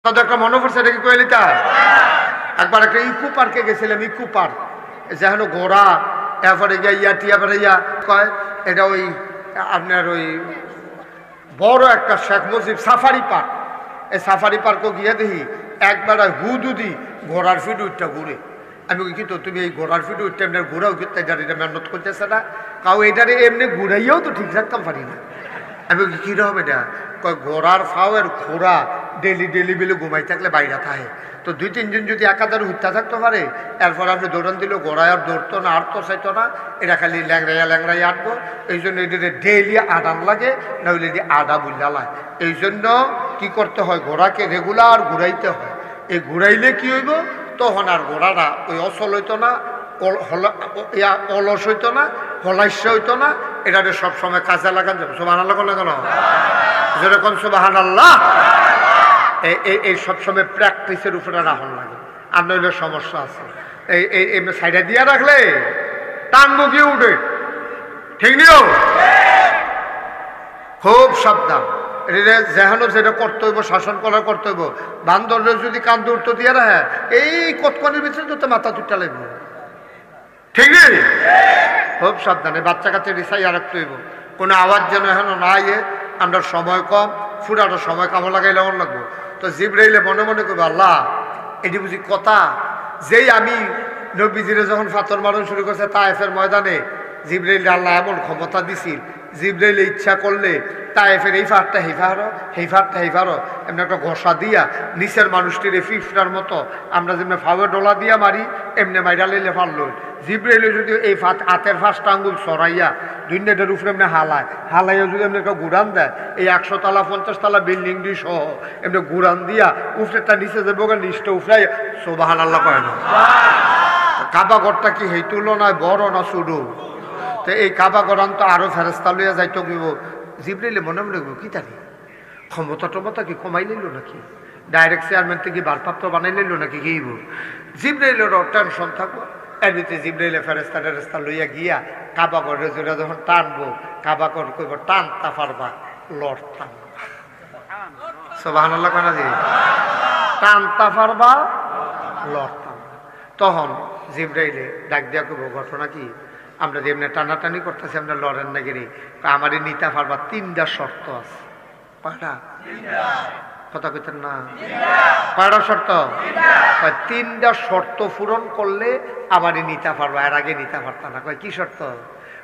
তাদের একটা মনে পড়ছে, এটা কি কইলিতা? একবার একটা ইকো পার্কে গেছিলাম, ইকো পার্ক, যেন ঘোড়া, এরপরে গিয়া ইয়া টিয়া বেড়ে ইয়া কয়, এটা ওই আপনার ওই বড় একটা শেখ মুজিব সাফারি পার্ক। এই সাফারি পার্কও গিয়ে দেখি একবার হুদুদি ঘোড়ার ফিট উঠটা ঘুরে। আমি কিন্তু তুমি এই ঘোড়ার ফিট উঠতে এমনি ঘোরাও কিন্তু এটা মেহনত করতেছে না, কাউ এটারে এমনি ঘুরাইয়াও তো ঠিক রাখতাম পারি না। আমি কীরকম এটা? কয় ঘোড়ার ফাওয়ের খোরা ডেলি ডেলি বেলে ঘুমাই থাকলে বাইরে থাকে, তো 2-3 জন যদি একাধারে উঠতে থাকতে পারে, এরপর আপনি দৌড়ান দিলেও ঘোড়ায় আর দৌড়তো না, আটতো চাইতো না, এটা খালি ল্যাংড়াইয়া ল্যাংড়াইয়া আটবো। এই জন্য এটা ডেইলি আডান লাগে, নইলে এটি আডা বুল্লা লাগে। এই জন্য কী করতে হয়, ঘোড়াকে রেগুলার ঘুরাইতে হয়। এই ঘুরাইলে কি হইব, তখন আর ঘোড়াটা ওই অচল হইতো না, অলস হইতো না, হলাইস্য হইতো না, এটাতে সবসময় কাজে লাগান যাবে। সুবহানাল্লাহ বলে কেন? যেরকম সুবহানাল্লাহ। এই সবসময় প্র্যাকটিসের উপরে রাখুন লাগে, আর নইলে সমস্যা আছে। এই সাইডে দিয়া রাখলে টান মুখিয়ে উঠে, ঠিক নিও, খুব সাবধান। যেহানো যেটা করতে হইব, শাসন করার করতে হইব। বান্দরের যদি কান দূরত দিয়ে রাখে, এই কতক্ষণের ভিতরে তো মাথা দুটা লাগবে, ঠিক নেই? খুব সাবধানে বাচ্চা কাছে রিসাইয়া রাখতে হইব, কোনো আওয়াজ যেন এখন না ইয়ে। আমরা সময় কম, ফুরাটা সময় কামো লাগাইলে এমন লাগবো। তো জিবরাইলে মনে মনে করবো, আল্লাহ এটি বুঝি কথা, যেই আমি নবীজিরে যখন ফাতর মারণ শুরু করছে তায়েফের ময়দানে, জিবরাইলে আল্লাহ এমন ক্ষমতা দিছিল, জিবরাইলে ইচ্ছা করলে তায়েফের এই ফাটটা হেফারো, এই ফাটটা হেফারো, এমনি একটা ঘষা দিয়া নিচের মানুষটির ফিফটার মতো আমরা যেমনি ফাওয়ে ডোলা দিয়া মারি, এমনি মাইরা লইলে পারলো। জিবরাইলে যদি এই হাতের ফাঁসটা আঙ্গুল সরাইয়া দুনিয়াটার উপরে এমনি হালাইয়া যদি এমনি একটা ঘুরান দেয়, এই 100 তলা 50 তলা বিল্ডিং ডি সহ এমনি ঘুরান দিয়া উপরেটা নিচে যাবো, নিচটা উফরাই সুবহানাল্লাহ কয় না? কাবা ঘরটা কি সেই তুলনায় বড় না ছোটো? তো এই কাবা গরান তো আরো ফেরেস্তা লইয়া যাইতো গিব। জিবরাইলে মনে মনে গো কি জানি ক্ষমতা টমতা কি কমাই লইল নাকি, ডাইরেক্ট চেয়ারম্যান থেকে ভারপ্রাপ্ত বানাই লইল নাকি, কি জিবরাইলেরও টেনশন থাকবো। এর ভিতরে জিবরাইলে ফেরেস্তা লইয়া গিয়া কাবা ঘরে জোরে যখন টানবো, কাবা ঘর কইব টানতা পারবা, লড় টানবা। সুবহানাল্লাহ কেন জি? টানতা পারবা, লড় টানবা। তখন জিবরাইলে ডাক দিয়া কইব, ঘটনা কি? আমরা যে এমনি টানাটানি করতেছি, আমরা লড়েন না গেলে আমারই নিতে পারবা, 3টা শর্ত আছে। কয়টা কথা কইতেন না? কয়টা শর্ত? 3টা শর্ত পূরণ করলে আমারই নিতে পারবা, এর আগে নিতে পারতা না। কয় কি শর্ত?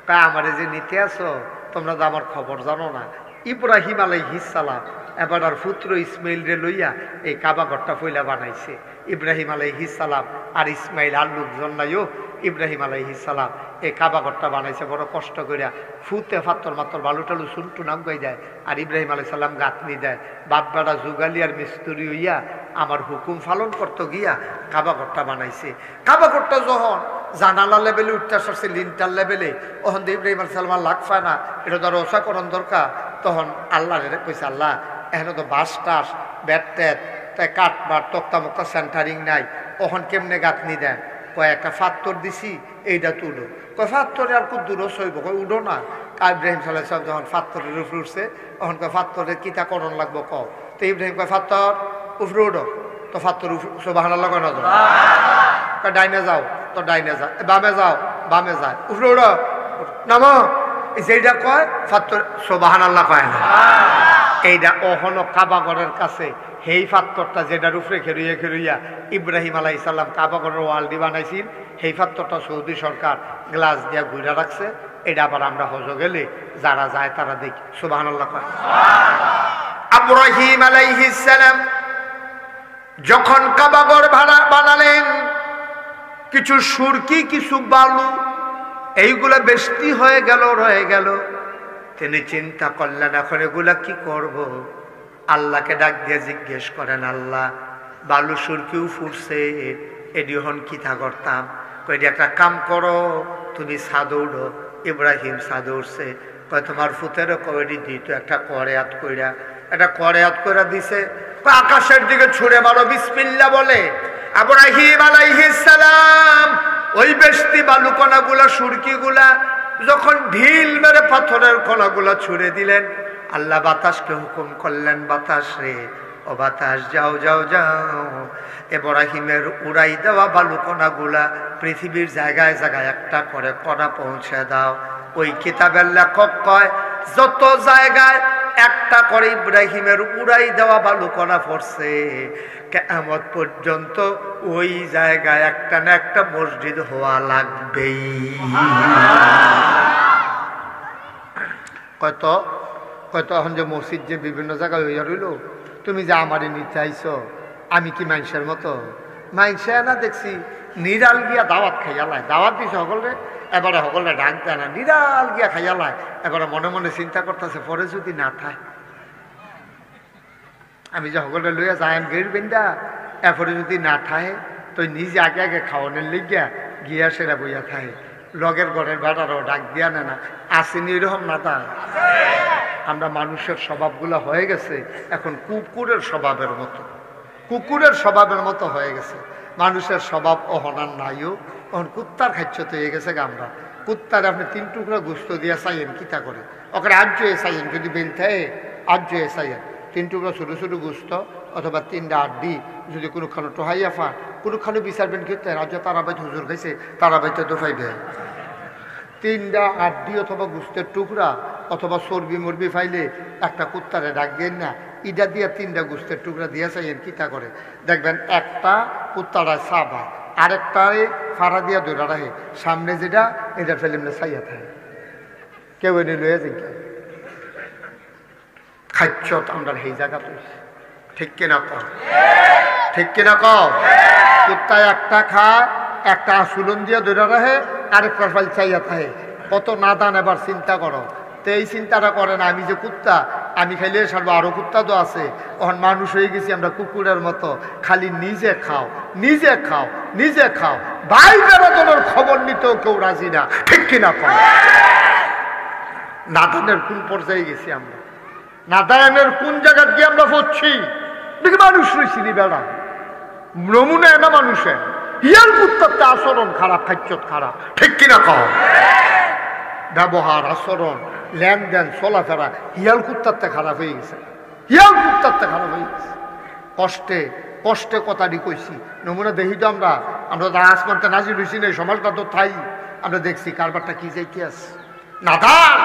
কয় আমারে যে নিতে আসো তোমরা তো আমার খবর জানো না, ইব্রাহিম আলাইহিস সালাম এবার আর পুত্র ইসমাইল রে লইয়া এই কাবা ঘরটা ফইলা বানাইছে। ইব্রাহিম আলাইহিস সালাম আর ইসমাইল আর লোকজন নাইও, ইব্রাহিম আলাইহিস সালাম এই কাবা ঘরটা বানাইছে বড় কষ্ট করিয়া, ফুতে ফাত্তর মাত্তর বালু টালু সুন্টু নামগাই দেয়, আর ইব্রাহিম আলাইহিস সালাম গাঁথনি দেয়। বাপ বেটা যুগালি আর মিস্ত্রি হইয়া আমার হুকুম পালন করতে গিয়া কাবা ঘরটা বানাইছে। কাবা ঘরটা যখন জানালা লেভেলে উঠতে আসছে, লিন্টার লেভেলে, ওখান দিয়ে ইব্রাহিম আলাইহিস সালাম লাগ পায় না, এটা ধরো ওষাকরণ দরকার। তখন আল্লাহ কইছে, আল্লাহ এখানে তো বাস টাস ব্যাট ট্যাট তাই কাঠ বাট তক্তা মক্তা সেন্টারিং নাই, ওখান কেমনে গাঁথনি দেন? কয়েকটা ফাত্তর দিছি, এইটা তুলো। কয় ফাত্তরে আর খুব দূরও সইব, কয় উঠো না। ইব্রাহিম সাল্লাল্লাহু আলাইহি ওয়াসাল্লাম যখন ফাত্তরের উপরে উঠছে, তখন কয় ফাত্তরের কিতা করণ লাগবো কও। তো ইব্রাহিম কয় ফাত্তর উপরে উঠো, তো ফাত্তর সুবহানাল্লাহ কয় না? কয় ডাইনে যাও, তো ডাইনে যা, বামে যাও, বামে যায়, উপরে উঠো, নামো। যেটা কয় ফাত্তর সুবহানাল্লাহ কয় না? এইটা অহনো কাবাগরের কাছে সেই ফাত্তরটা যেটার উপরে খেরুইয়া ইব্রাহিম আলাইহিস সালাম কাবাগরের ওয়ালডি বানাইছিল, সেই ফাত্তরটা সৌদি সরকার গ্লাস দিয়া ঘুরে রাখছে। এটা আবার আমরা হজ গেলে যারা যায় তারা দেখি। সুবহানাল্লাহ কয়। ইব্রাহিম আলাইহিস সালাম যখন কাবাগর বানালেন, কিছু সুরকি কিছু বালু এইগুলা বেশি হয়ে গেল, রয়ে গেল। তিনি চিন্তা করলেন এখন এগুলা কি করব? আল্লাহকে ডাক দিয়ে জিজ্ঞেস করেন, আল্লাহ বালু সুরকিও ফুটছে, এডি হন কি থা করতাম? কইডি একটা কাম করো, তুমি ছাদে উঠো। ইব্রাহিম ছাদে উঠছে, কয় তোমার ফুতেরও কয়ডি দিত একটা করেয়াত কইরা, একটা করেয়াত কইরা দিছে, আকাশের দিকে ছুঁড়ে মারো বিসমিল্লাহ বলে। ইব্রাহিম আলাইহিস সালাম ওই বেশতি বালু কণাগুলা সুরকিগুলা যখন ঢিল মেরে পাথরের কণাগুলা ছুঁড়ে দিলেন, আল্লাহ বাতাসকে হুকুম করলেন, বাতাস রে ও বাতাস যাও যাও যাও, ইব্রাহিমের উড়াই দেওয়া বালুকণাগুলা পৃথিবীর জায়গায় জায়গায় একটা করে কণা পৌঁছে দাও। ওই কিতাবের লেখক কয় যত জায়গায় একটা করে ইব্রাহিমের উড়াই দেওয়া বালুকণা পড়ছে, কিয়ামত পর্যন্ত ওই জায়গায় একটা না একটা মসজিদ হওয়া লাগবেই। কয়তো এখন যে মসজিদ যে বিভিন্ন জায়গায় হইয়া রইল, তুমি যে আমারই নিতে আইছো, আমি কি মানুষের মতো? মানুষে না দেখছি নিরাল গিয়া দাওয়াত খাইয়ালায়, দাওয়াত দিছে সকলে, এবারে সকলে ডাক দেয় না, নিরাল গিয়া খাইয়ালায়। এবারে মনে মনে চিন্তা করতেছে পরে যদি না থাক, আমি যে সকলে লইয়া যাই গের বেন্দা, এরপরে যদি না থাহে তো নিজে আগে আগে খাওয়ানোর লিগিয়া গিয়া সেরা বইয়া থাহে, লগের ঘরের বেটারও ডাক দিয়া নেয় না। আসেনি এরকম না তা? আমরা মানুষের স্বভাবগুলো হয়ে গেছে এখন কুকুরের স্বভাবের মতো, কুকুরের স্বভাবের মতো হয়ে গেছে। মানুষের স্বভাব অহনার নাইও, এখন কুত্তার খাচ্ছ তো হয়ে গেছে। আমরা কুত্তার আপনি 3 টুকরা গোস্ত দিয়া চাইয়েন কিতা করে, ওকে আজ চাইয়েন যদি বেল থাকে আজ চাইয়েন 3 টুকরা ছোটো ছোটো গোস্ত অথবা 3টা আড্ডি যদি কোনোখানে টোহাইয়া ফান, কোনোখানে বিচারবেন কিন্তু রাজ্য তারাবাই হুজুর খাইছে, তারাবাইতে দোফাইবে 3টা আড্ডি অথবা গোস্তের টুকরা অথবা চর্বি মর্বি ফাইলে একটা কুত্তারে ডাক দেন না, ইটা দিয়া 3টা গোস্তের টুকরা দিয়া চাইয়েন কিতা করে, দেখবেন একটা কুত্তারা চাবা, আরেকটারে ফাড়া দিয়া ধরা রাখে, সামনে যেটা এটা ফেলে চাইয়া থাকে, কেউ এনে লইয়া জিজ্ঞা খাচ্ছ আমরা সেই জায়গা তুলছি। ঠিক কিনা কম? ঠিক কিনা কম? কুত্তায় একটা খায়, একটা আসুলন দিয়া ধরে রাখে, আরেকটা ফাইল চাইয়া থাকে, কত নাদান। এবার চিন্তা করো তো, এই চিন্তাটা করে না আমি যে কুত্তা, আমি খাইলে সারবো, আরো কুত্তা তো আছে। এখন মানুষ হয়ে গেছি আমরা কুকুরের মতো, খালি নিজে খাও নিজে খাও নিজে খাও, ভাই বেড়ানোর খবর নিতেও কেউ রাজি না। ঠিক কিনা কম? নাদানের কোন পর্যায়ে গেছি আমরা, নাদানের কোন জায়গা গিয়ে আমরা পড়ছি। দেখি মানুষ রয়েছি নি বেড়া নমুনা না মানুষের, হিয়াল কুত্তার আচরণ খারাপ, খাচ্ছত খারাপ। ঠিক কিনা কম? ব্যবহার আচরণ লেনদেন চলাফেরা হিয়াল কুত্তারতে খারাপ হয়ে গেছে, হিয়াল কুত্তারতে খারাপ হয়ে গেছে। কষ্টে কষ্টে কথাটি কইছি, নমুনা দেখি তো আমরা তো আসমানতে নাজিল হইছি না, সমাজটা তো তাই আমরা দেখছি কারবারটা কি যাইতে আছে। নাদান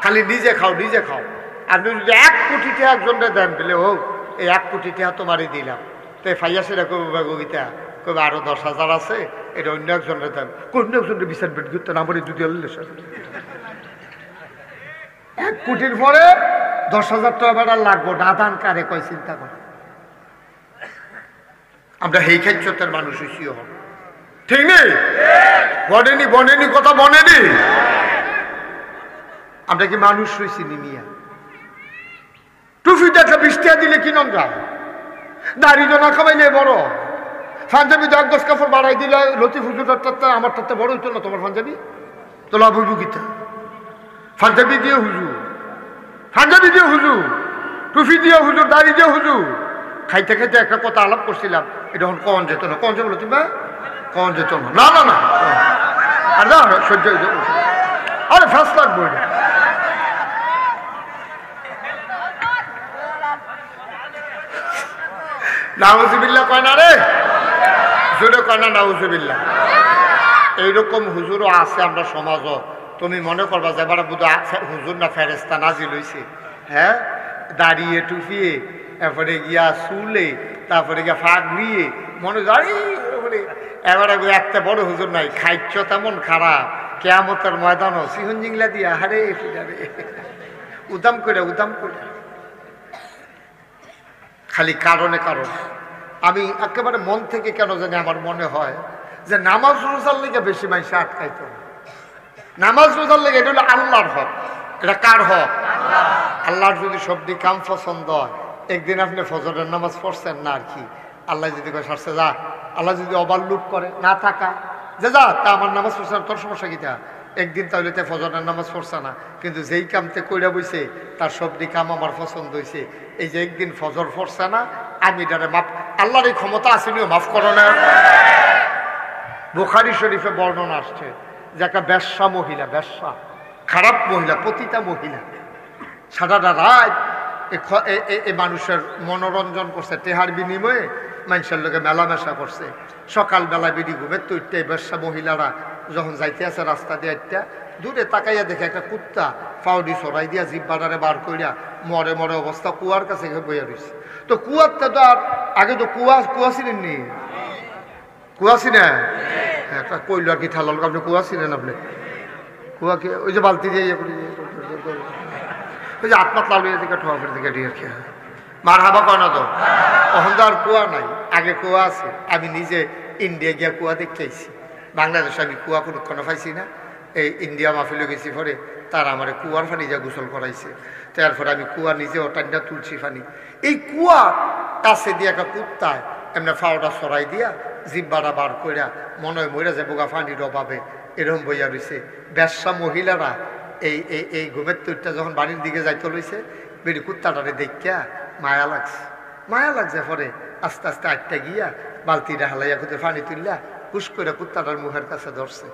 খালি নিজে খাও নিজে খাও। আপনি যদি 1 কোটি টাকা একজনকে দেন বলে হোক এই 1 কোটি টাকা তোমারই দিলাম, তো ফাইয়া সেটা করবো বাগিতা কবে আরো 10,000 আছে, এটা অন্য একজনের দেন, অন্য একজনের বিচার বেট করতে না বলে যদি 1 কোটির পরে 10,000 টাকা বেড়া লাগবো, নাদান কারে কয় চিন্তা করে। আমরা এই ক্ষেত্রের মানুষ হইছিও, ঠিক নেই? বনেনি বনেনি কথা বনেনি, আমরা কি মানুষ হইছি নিমিয়া? টুফিটা একটা 20 টাকা দিলে কি নমরা, দাড়ি জনা খাবাইলে বড়, পাঞ্জাবি 10 কাপড় বাড়াই দিলে লতিফ হুজুরটার তাতে আমার তাতে বড় হইতো না তোমার পাঞ্জাবি? তো লাভ হইব কিতা? পাঞ্জাবি দিয়ে হুজুর, পাঞ্জাবি দিয়ে হুজুর, টুফি দিয়ে হুজুর, দাড়ি দিয়ে হুজুর। খাইতে খাইতে একটা কথা আলাপ করছিলাম, এটা এখন কন যেত না, কন যেত তুমি কন যেত না, না না না আর না সহ্য হইত, আরে ফার্স্ট লাগবো এটা। নাউজুবিল্লাহ কয় না রে, হুজুরে কয় না নাউজুবিল্লাহ। এইরকম হুজুরও আছে আমরা সমাজও। তুমি মনে করবা যে এবার বুধ হুজুর না ফেরেস্তা নাজিল হইছে, হ্যাঁ দাঁড়িয়ে টুপিয়ে, এরপরে গিয়া চুলে, তারপরে গিয়া ফাঁক নিয়ে মনে দাঁড়িয়ে এবারে একটা বড় হুজুর নাই, খাইছ তেমন খারাপ, কেয়ামতের ময়দানও সিহন জিংলা দিয়া হারে ফিরাবে উদাম করে উদাম করে, খালি কারণে কারণ। আমি একেবারে মন থেকে কেন জানি আমার মনে হয় যে নামাজ রোজার লেগে বেশি মানুষ আটকাইত, নামাজ রোজার লেগে এটা হলো আল্লাহর হক। এটা কার হক? আল্লাহর যদি সবদি কাম পছন্দ হয়, একদিন আপনি ফজরের নামাজ পড়ছেন না আর কি, আল্লাহ যদি সারছে যা, আল্লাহ যদি ওভারলুক করে না থাকা যে যা তা আমার নামাজ পড়ছে না, তোর সমস্যা কিটা? একদিন তাহলে তে ফজরের নামাজ পড়ছে না, কিন্তু যেই কামতে কইরা বইছে তার সবদি কাম আমার পছন্দ হয়েছে, এই যে একদিন ফজর পড়ছে না, আমি এটারে মাফ, আল্লাহর এই ক্ষমতা আসেনিও মাফ করো না। বুখারী শরীফে বর্ণনা আসছে যে একটা বেশ্যা মহিলা, বেশ্যা খারাপ মহিলা, পতিতা মহিলা, সারাটা রাত এই মানুষের মনোরঞ্জন করছে, টেহার বিনিময়ে মানুষের লোকে মেলামেশা করছে। সকালবেলা বেরি ঘুমের তো উঠতে ব্যবসা মহিলারা যখন যাইতে আছে রাস্তা দিয়ে একটা দূরে তাকাইয়া দেখে একটা কুত্তা ফাউডি সরাই দিয়া জিব্বাটারে বার করিয়া মরে মরে অবস্থা কুয়ার কাছে বইয়া রয়েছে। তো কুয়ারটা তো আর আগে তো কুয়া ছিলেন নি, কুয়া ছিলেন একটা কইল আর কি ঠালাল, আপনি কুয়া ছিলেন? আপনি কুয়াকে ওই যে বালতি দিয়ে ইয়ে করি, ওই যে আত্মাত লাল দিকে ঠোয়া করে দিকে ডিয়ার খেয়ে মার হাবা কয় না তো। তখন তো আর কুয়া নাই, আগে কুয়া আছে। আমি নিজে ইন্ডিয়া গিয়া কুয়া দেখতে আইছি, বাংলাদেশে আমি কুয়া কোনোক্ষণ পাইছি না। এই ইন্ডিয়া মাহফিলে গেছি পরে তারা আমার কুয়ার পানি যা গোসল করাইছে। তারপরে আমি কুয়া নিজে ওটানটা তুলছি পানি। এই কুয়ার কাছে দিয়ে একটা কুত্তায় এমনি ফাওটা সরাই দিয়া জিব্বাটা বার কইরা মনে হয় মরে যায় বোগা পানির অভাবে এরকম বইয়া রয়েছে। ব্যবসা মহিলারা এই ঘুমের তুরটা যখন বাড়ির দিকে যাইতে লইছে, বেরি কুত্তাটারে দেখিয়া মায়া লাগছে। পরে আস্তে আস্তে আটটা গিয়া বালতিটা হালাইয়া খুঁজে পানি তুললা হুশ করে কুত্তাটার মুখের কাছে ধরছে।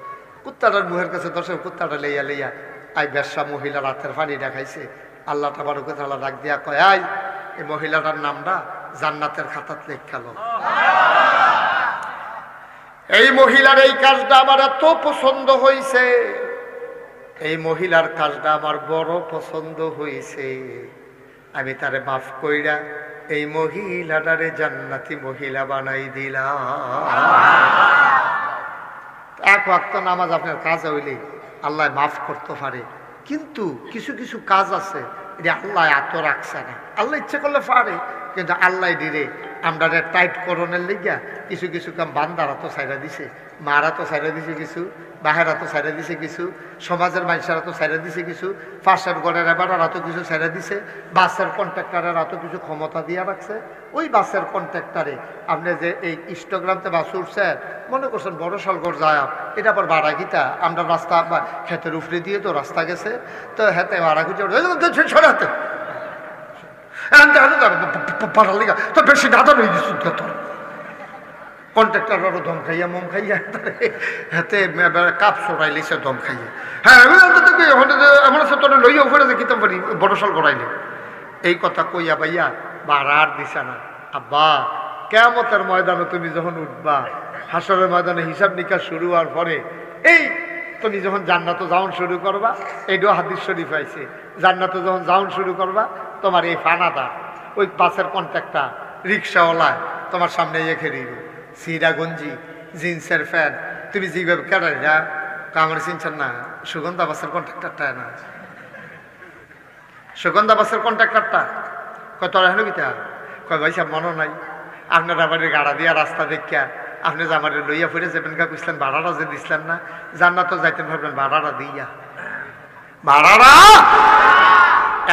কুত্তাটা লইয়া আই ব্যবসা মহিলা রাতের পানি দেখাইছে। আল্লাহ তাবারক ওয়া তাআলা ডাক দিয়া কয়, আই এই মহিলাটার নামটা জান্নাতের খাতাত লেখালো। এই মহিলার এই কাজটা আমার এত পছন্দ হয়েছে, এই মহিলার কাজটা আমার বড় পছন্দ হয়েছে। আমি তারে মাফ কইরা এই মহিলাটারে জান্নাতি মহিলা বানাই দিলাম। এক ওয়াক্ত নামাজ আপনার কাজ হইলে আল্লাহ মাফ করতে পারে, কিন্তু কিছু কিছু কাজ আছে এটা আল্লাহ এত রাখছে না। আল্লাহ ইচ্ছে করলে পারে, কিন্তু আল্লাহ দিলে আমরা টাইট করণের লিগা কিছু কিছু কাম বান্দারা তো ছাইরা দিছে, মারা তো ছাইরা দিছে কিছু, বাহেরা তো ছাইরা দিছে কিছু, সমাজের মানুষেরা তো ছাইরা দিছে কিছু, পাশের ঘরের এবারেরা তো কিছু ছাইরা দিছে, বাসের কন্ট্রাক্টারেরা তো কিছু ক্ষমতা দিয়ে রাখছে। ওই বাসের কন্ট্রাক্টারে আপনি যে এই ইনস্টাগ্রামতে বাস উঠছে মনে করছেন বড় সলগড় যায়, এটা আবার ভাড়া গীতা আমরা রাস্তা ক্ষেতের উপরে দিয়ে তো রাস্তা গেছে, তো হেতে ভাড়া গিয়ে সরাতে তো বেশি দাদা হয়ে গেছে তোর কন্ট্রাক্টারও দম খাইয়া মম খাইয়া হাতে কাপ সরাই লিছে দম খাইয়া। হ্যাঁ আমার তোর লইয়া উপরে যে কিতাম পারি বড় সল করাইলে এই কথা কইয়া পাইয়া বাড়ার দিছে না। আব্বা কিয়ামতের ময়দানে তুমি যখন উঠবা, হাসরের ময়দানে হিসাব নিকাশ শুরু হওয়ার পরে এই তুমি যখন জান্নাতে যাওন শুরু করবা, এইটাও হাদিস শরীফ আইছে, জান্নাতে যখন যাওন শুরু করবা তোমার এই ফানাদা ওই বাসের কন্ট্রাক্টর রিক্সাওয়ালা তোমার সামনে রেখে দিল, সিরা গঞ্জি জিন্সের প্যান্ট, তুমি যেভাবে কেটাই যা আমার চিনছেন না, সুগন্ধা বাসের কন্ট্রাক্টরটা না, সুগন্ধা বাসের কন্ট্রাক্টরটা কয় তোরা হেন গীতা কয় ভাই সাহেব মনে নাই আপনার আমার গাড়া দিয়া রাস্তা দেখিয়া আপনি যে আমার লইয়া ফিরে যাবেন কা বুঝলেন, ভাড়াটা যে দিছিলেন না, জান্নাত তো যাইতেন ভাবলেন ভাড়াটা দিয়া ভাড়াটা,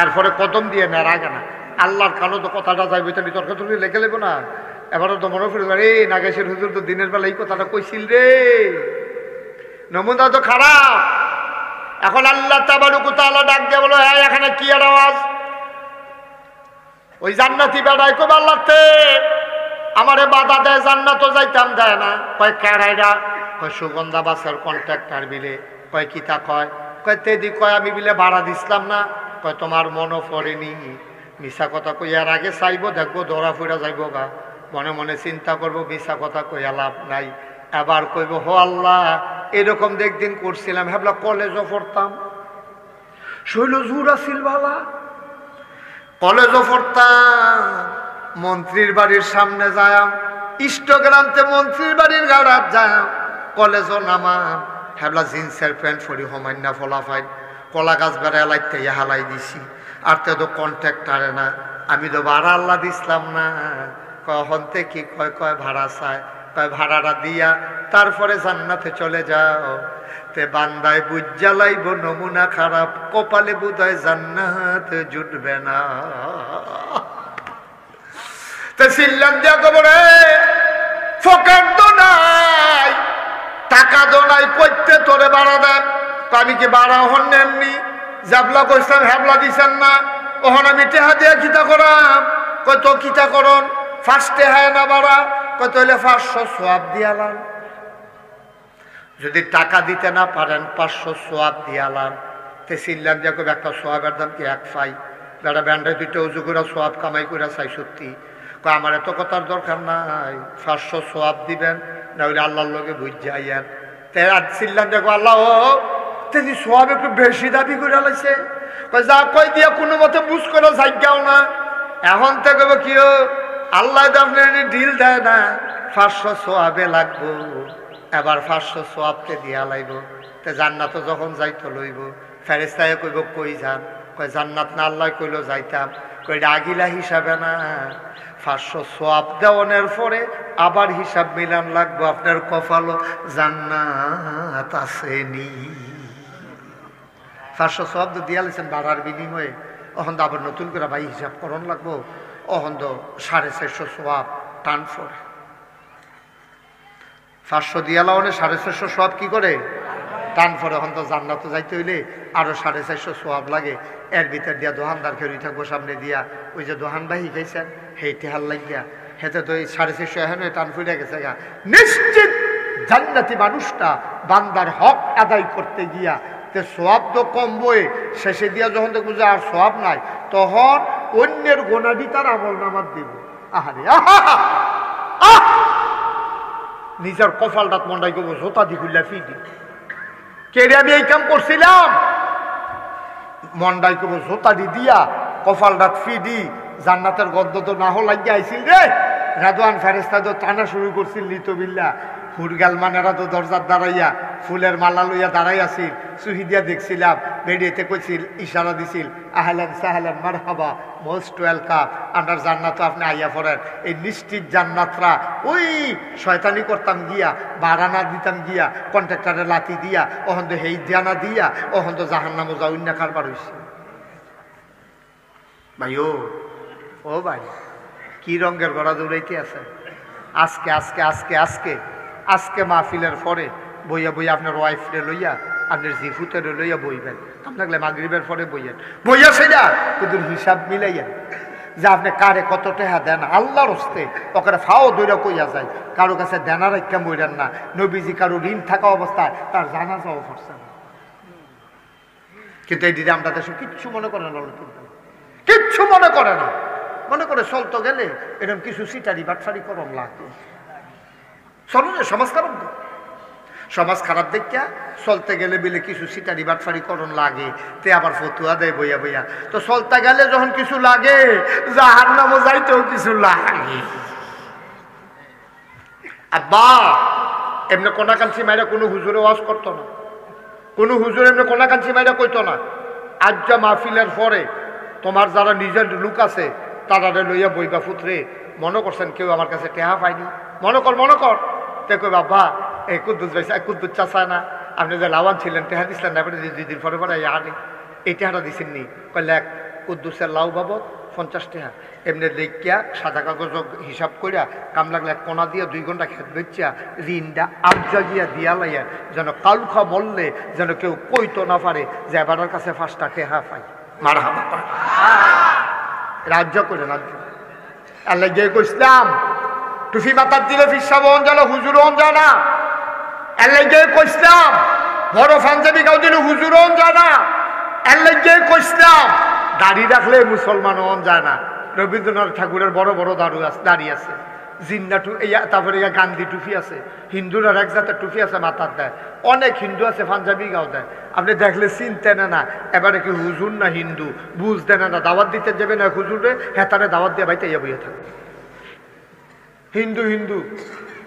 এরপরে কদম দিয়ে নেড়া কেনা আল্লাহর কালো তো কথাটা যাইবে তুমি তর্ক তুলি লেখে লেবো না। এবারও তো মনে করি রে নাগেশের হুজুর তো দিনের বেলা এই কথাটা কইছিল রে, নমুনা তো খারাপ। এখন আল্লাহ তাবারক ওয়া তাআলা ডাক দিয়ে বলো, হ্যাঁ এখানে কি আর আওয়াজ? ওই জান্নাতি বেড়াই কো আল্লাহতে আমারে বাধা দেয়, জান্নাতও যাইতাম দেয় না। কয় কেড়াইরা? কয় সুগন্ধা বাসের কন্ট্রাক্টর বিলে। কয় কিতা? কয় তেদি কয় আমি বিলে ভাড়া দিছিলাম না। কয় তোমার মনও পড়েনি, মিশা কথা কইয়ার আগে চাইবো দেখবো ধরা ফুরা যাইব গা, মনে মনে চিন্তা করবো মিশা কথা কইয়া লাভ নাই। এবার কইব হো আল্লাহ এরকম দেখদিন করছিলাম, ভাবলা কলেজও পড়তাম, শৈল জোর আছিল ভালা, কলেজও পড়তাম, মন্ত্রীর বাড়ির সামনে যায়াম, ইনস্টাগ্রামতে মন্ত্রীর বাড়ির গাড়াত যায়াম, কলেজও নামাম, হেবলা জিন্সের প্যান্ট ফরি হমান্না ফলাফাই কলা গাছ বেড়া লাইতে হালাই দিছি। আর তো কন্ট্রাক্টারে না, আমি তো ভাড়া আল্লাহ দিছিলাম না। কখন থেকে কয় ভাড়া চায়, কয় ভাড়াটা দিয়া তারপরে জান্নাতে চলে যাও। তে বান্দায় বুঝা লাইব নমুনা খারাপ, কপালে বুধায় জান্নাত জুটবে না। তে সিল্লাম দিয়া কবরে ফকার তো নাই, টাকা তো নাই, কইতে তোরে ভাড়া দেন। আমি কি ভাড়া হন এমনি জাবলা কইসাম হ্যাবলা দিছেন না, ওহন আমি টেহা দিয়া কিতা করাম? কত কিতা করন? ফার্স্টে হয় না ভাড়া, কত হইলে 500 সোয়াব দিয়ালাম। যদি টাকা দিতে না পারেন 500 সোয়াব দিয়ালাম। তে সিল্লাম দিয়া কবে একটা সোয়াবের দাম কি 1 পাই? বেটা ব্যান্ডায় দুইটা উজু করে সোয়াব কামাই করে চাই সত্যি কয় আমার এত কথার দরকার নাই 500 সোয়াব দিবেন না হলে আল্লাহর লগে বুঝ যাইয়েন তে আর চিল্লান দেখো আল্লাহ তিনি সোয়াব একটু বেশি দাবি করে লাইছে যা কই দিয়া কোনো মতে বুঝ করে যাইগাও না এখন থেকে কি আল্লাহ তো আপনার ঢিল দেয় না 500 সোয়াবে লাগবো এবার 500 সোয়াবকে দিয়া লাইব তে জান্নাত যখন যাইতো লইব ফেরেশতায় কইব কই যান কয় জান্নাত না আল্লাহ কইলো যাইতাম কই আগিলা হিসাবে না 500 সোয়াব দেওয়ানোর পরে আবার হিসাব মিলান লাগবো আপনার কপালও জান্নাত আসেনি 500 সোয়াব তো দিয়া লাইছেন বাড়ার বিনিময়ে অহন তো আবার নতুন করে ভাই হিসাব করন লাগবো অহন তো 450 সোয়াব টান পড়ে 500 দিয়া লাওনে 450 সোয়াব কি করে টান পরে এখন তো জান্নাতে যাইতে হইলে আরো 450 সোয়াব লাগে এর ভিতর দিয়া দোকানদার খেয়ে থাকবো সামনে দিয়া ওই যে দোকান ভাই খাইছেন সেই টেহার লাগিয়া হেতে তো এই 450 এখন টান ফুটে গেছে গা নিশ্চিত জান্নাতি মানুষটা বান্দার হক আদায় করতে গিয়া তে সোয়াব তো কম বই শেষে দিয়া যখন দেখবো যে আর সোয়াব নাই তখন অন্যের গোনাডি তার আমল নামাত দিব আহারে নিজের কপালটাত মন্ডাই করবো জোতা দি খুললা ফিডি কেড়ে আমি এই কাম করছিলাম মন্ডাই করবো জোতা দি দিয়া কপালটাত ফিডি জান্নাতের গদ্দ তো না হো লাগিয়ে আইছিল রে রাদওয়ান ফেরেশতা তো টানা শুরু করছিল লিতবিল্লা ফুরগাল মানেরা তো দরজার দাঁড়াইয়া ফুলের মালা লইয়া দাঁড়াই আছিল চুহি দিয়া দেখছিলাম বেরিয়েতে কইছিল ইশারা দিছিল আহলান সাহলান মারহাবা মোস্ট ওয়েলকাম আপনার জান্নাত আপনি আইয়া পড়েন এই নিশ্চিত জান্নাতরা ওই শয়তানি করতাম গিয়া বাড়ানা দিতাম গিয়া কন্ট্রাক্টরের লাথি দিয়া ওহন তো হেই দিয়ানা দিয়া ওহন তো জাহান্নামে যাউন্না কারবার হইছে ভাই ও ভাই কি রঙের গড়া দৌড়াইতে আছে আজকে আজকে আজকে আজকে আজকে মাহফিলের পরে বইয়া বইয়া আপনার ওয়াইফরে লইয়া আপনার জিফুতের লইয়া বইবেন আপনাকে মাগরিবের পরে বইয়েন বইয়া সেটা কিন্তু হিসাব মিলাইয়েন যে আপনি কারে কত টাকা দেন আল্লাহর হস্তে ওখানে ফাও দৈরা কইয়া যায় কারো কাছে দেনা রাখা মইরেন না নবীজি কারো ঋণ থাকা অবস্থায় তার জানাজাও পড়ছে না কিন্তু এই দিদি আমরা দেশে কিচ্ছু মনে করে না কিচ্ছু মনে করে না মনে করে চলতো গেলে এরকম কিছু সিটারি বাটফারি করম লাগে চলো না সমাজ খারাপ সমাজ খারাপ দেখিয়া চলতে গেলে বিলে কিছু সিটারি বাটফারি করণ লাগে তে আবার ফতুয়া দেয় বইয়া বইয়া তো চলতে গেলে যখন কিছু লাগে জাহান্নামে যাইতেও কিছু লাগে আব্বা এমনি কোনাকাঞ্চি মাইরা কোনো হুজুরে ওয়াজ করতো না কোনো হুজুর এমনি কোনাকাঞ্চি মাইরা কইতো না আজ যা মাহফিলের পরে তোমার যারা নিজের লোক আছে তারা লইয়া বইবা ফুতরে মনে করছেন কেউ আমার কাছে টেহা পায়নি মনে কর তে কই বাবা এই কুদ্দুস ভাই কুদ্দুস চাষা না আপনি যে লাওয়ান ছিলেন টেহা দিচ্ছিলেন না 2 দিন পরে পরে আনি এই টেহাটা দিচ্ছেননি কইলে এক কুদ্দুসের লাউ বাবদ 50 টাকা এমনি দেখিয়া সাদা কাগজ হিসাব করিয়া কাম লাগলে এক কোনা দিয়া 2 ঘন্টা খেত বেচিয়া ঋণটা আবজা গিয়া দিয়া লাইয়া যেন কালুখা বললে যেন কেউ কইতো না পারে যে এবারের কাছে 5টা টেহা পাই মারা হাবা রাজ্য করে রাজ্য আল্লাহ গিয়ে কইসলাম টুফি মাথার দিলে ফিসাব হন যায় না হুজুর হন যায় না আল্লাহ গিয়ে কইসলাম বড় পাঞ্জাবি গাও দিলে হুজুর হন যায় না আল্লাহ গিয়ে কইসলাম দাড়ি রাখলে মুসলমান হন যায় না রবীন্দ্রনাথ ঠাকুরের বড় বড় দাড়ি আছে জিন্না তারপরে গান্ধী টুপি আছে হিন্দুরা এক জাতের টুপি আছে মাথার দেয় অনেক হিন্দু আছে পাঞ্জাবি গাও দেয় আপনি দেখলে চিনতে না এবারে কি হুজুর না হিন্দু বুঝতে না দাওয়াত দিতে যাবে না হুজুরে হেতারে দাওয়াত দিয়ে বাইতে বইয়ে থাকে হিন্দু হিন্দু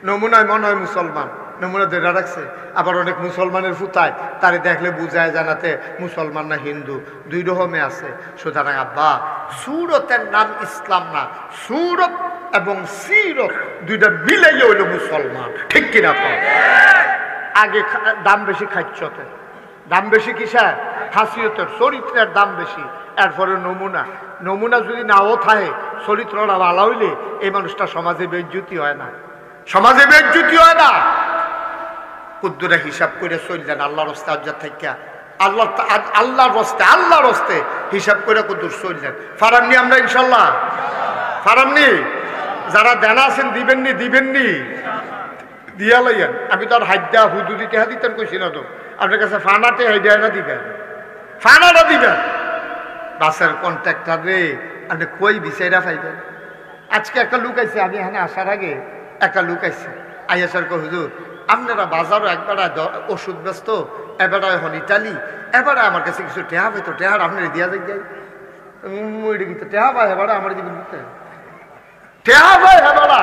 নমুনায় মনে হয় মুসলমান নমুনা ধরে রাখছে আবার অনেক মুসলমানের ফুতায় তারে দেখলে বুঝায় জানাতে মুসলমান না হিন্দু 2 রকমে আছে সুতরাং আব্বা সুরতের নাম ইসলাম না সুরত এবং সিরত 2টা মিলাইয়া হইল মুসলমান ঠিক কিনা আগে দাম বেশি খাচ্ছতে দাম বেশি কিসের খাসিয়তের চরিত্রের দাম বেশি এরপরে নমুনা যদি নাও থাকে চরিত্রটা ভালো হইলে এই মানুষটা সমাজে বেজ্জুতি হয় না কুদ্দুরা হিসাব করে চললেন আল্লাহর রাস্তে আজ্জার থেকে আল্লাহর রাস্তে হিসাব করে কুদ্দুর চললেন ফারামনি আমরা ইনশাল্লাহ ফারামনি যারা দেনা আছেন দিবেননি দিয়া লাইয়েন আমি তো আর হাইদা হুদুদি টেহা দিতেন কইছি না তো আপনার কাছে ফানাতে হাইদা না দিবেন ফানাটা দিবেন বাসের কন্ট্রাক্টর রে আপনি কই বিচাইরা পাইবেন? আজকে একটা লোক আইছে, আমি এখানে আসার আগে একটা লোক আইছে, আইয়াসার কো হুজুর আপনারা বাজারও একবারে ওষুধ ব্যস্ত, এবারে এখন ইটালি, এবারে আমার কাছে কিছু টেহা পাইতো, টেহার আপনার দিয়া যাই টেহা পাই হেবারে আমার দিকে টেহা পাই হেবারা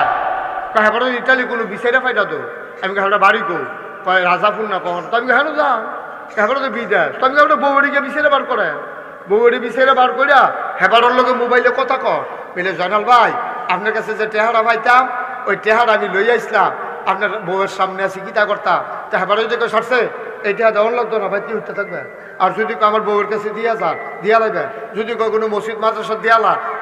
হেবারে ইটালি কোনো বিচাইরা পাইটা তো। আমি হেবাটা বাড়ি কো কয় রাজাপুর না কখন, তো আমি হেন যাও হেবারে তো বিদেশ, তো আমি হেবাটা বউবাড়িকে বিচাইরা বার করে, বউবাড়ি বিচাইরা বার করিয়া হেবারের লগে মোবাইলে কথা কর বলে, জয়নাল ভাই আপনার কাছে যে টেহারা পাইতাম ওই টেহারা আমি লই আইসলাম, আপনার বউয়ের সামনে আছি কিতা করতাম, তা হেবারে যদি কেউ সরছে এই টেহা দেওয়ার লাগতো না ভাই, কি উঠতে থাকবে। আর যদি আমার বউয়ের কাছে দিয়া যান দিয়া লাগবে, যদি কোনো মসজিদ মাদ্রাসা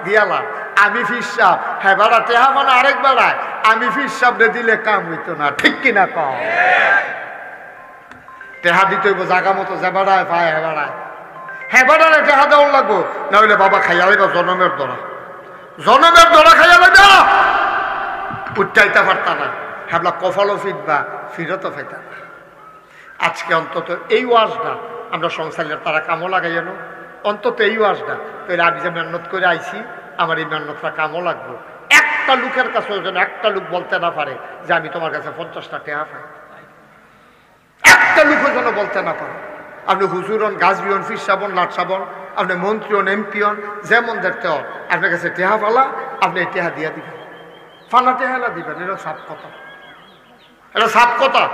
দিয়ালা আমি ফিরসাব হেবারা টেহা মানে আরেক বেড়ায়, আমি ফিরসাবরে দিলে কাম হইতো না, ঠিক কিনা কম। টেহা দিতে হইব জাগা মতো, যে বেড়ায় পায় হেবাড়ায় টেহা দেওয়ার লাগবো, না হইলে বাবা খাইয়া লাগবে জনমের দরা খাইয়া লাগবে, উঠাইতে পারতা না, হেবলা কফালও ফিরবা ফিরতও ফাইতা না। আজকে অন্তত এই ওয়াজটা আমরা সংসারের তারা কামও লাগাইয়ানো, অন্তত এই ওয়াজটা তাহলে আমি যে মেহনত করে আইছি আমার এই মেহনতটা কামও লাগবো। একটা লোকের কাছে যেন একটা লোক বলতে না পারে যে আমি তোমার কাছে 50টা টেহা পাই, একটা লোকের জন্য বলতে না পারে। আপনি হুজুর হন, গাছবি হন, ফির সাবন, লাট সাবন, আপনি মন্ত্রী হন, এমপি হন, যেমন দেখতে হন, আপনার কাছে টেহা পালা আপনি এই টেহা দিয়া দিবেন, ফানা টেহা দিবেন, এটা সাপ কথা, এটা সাপ কথা।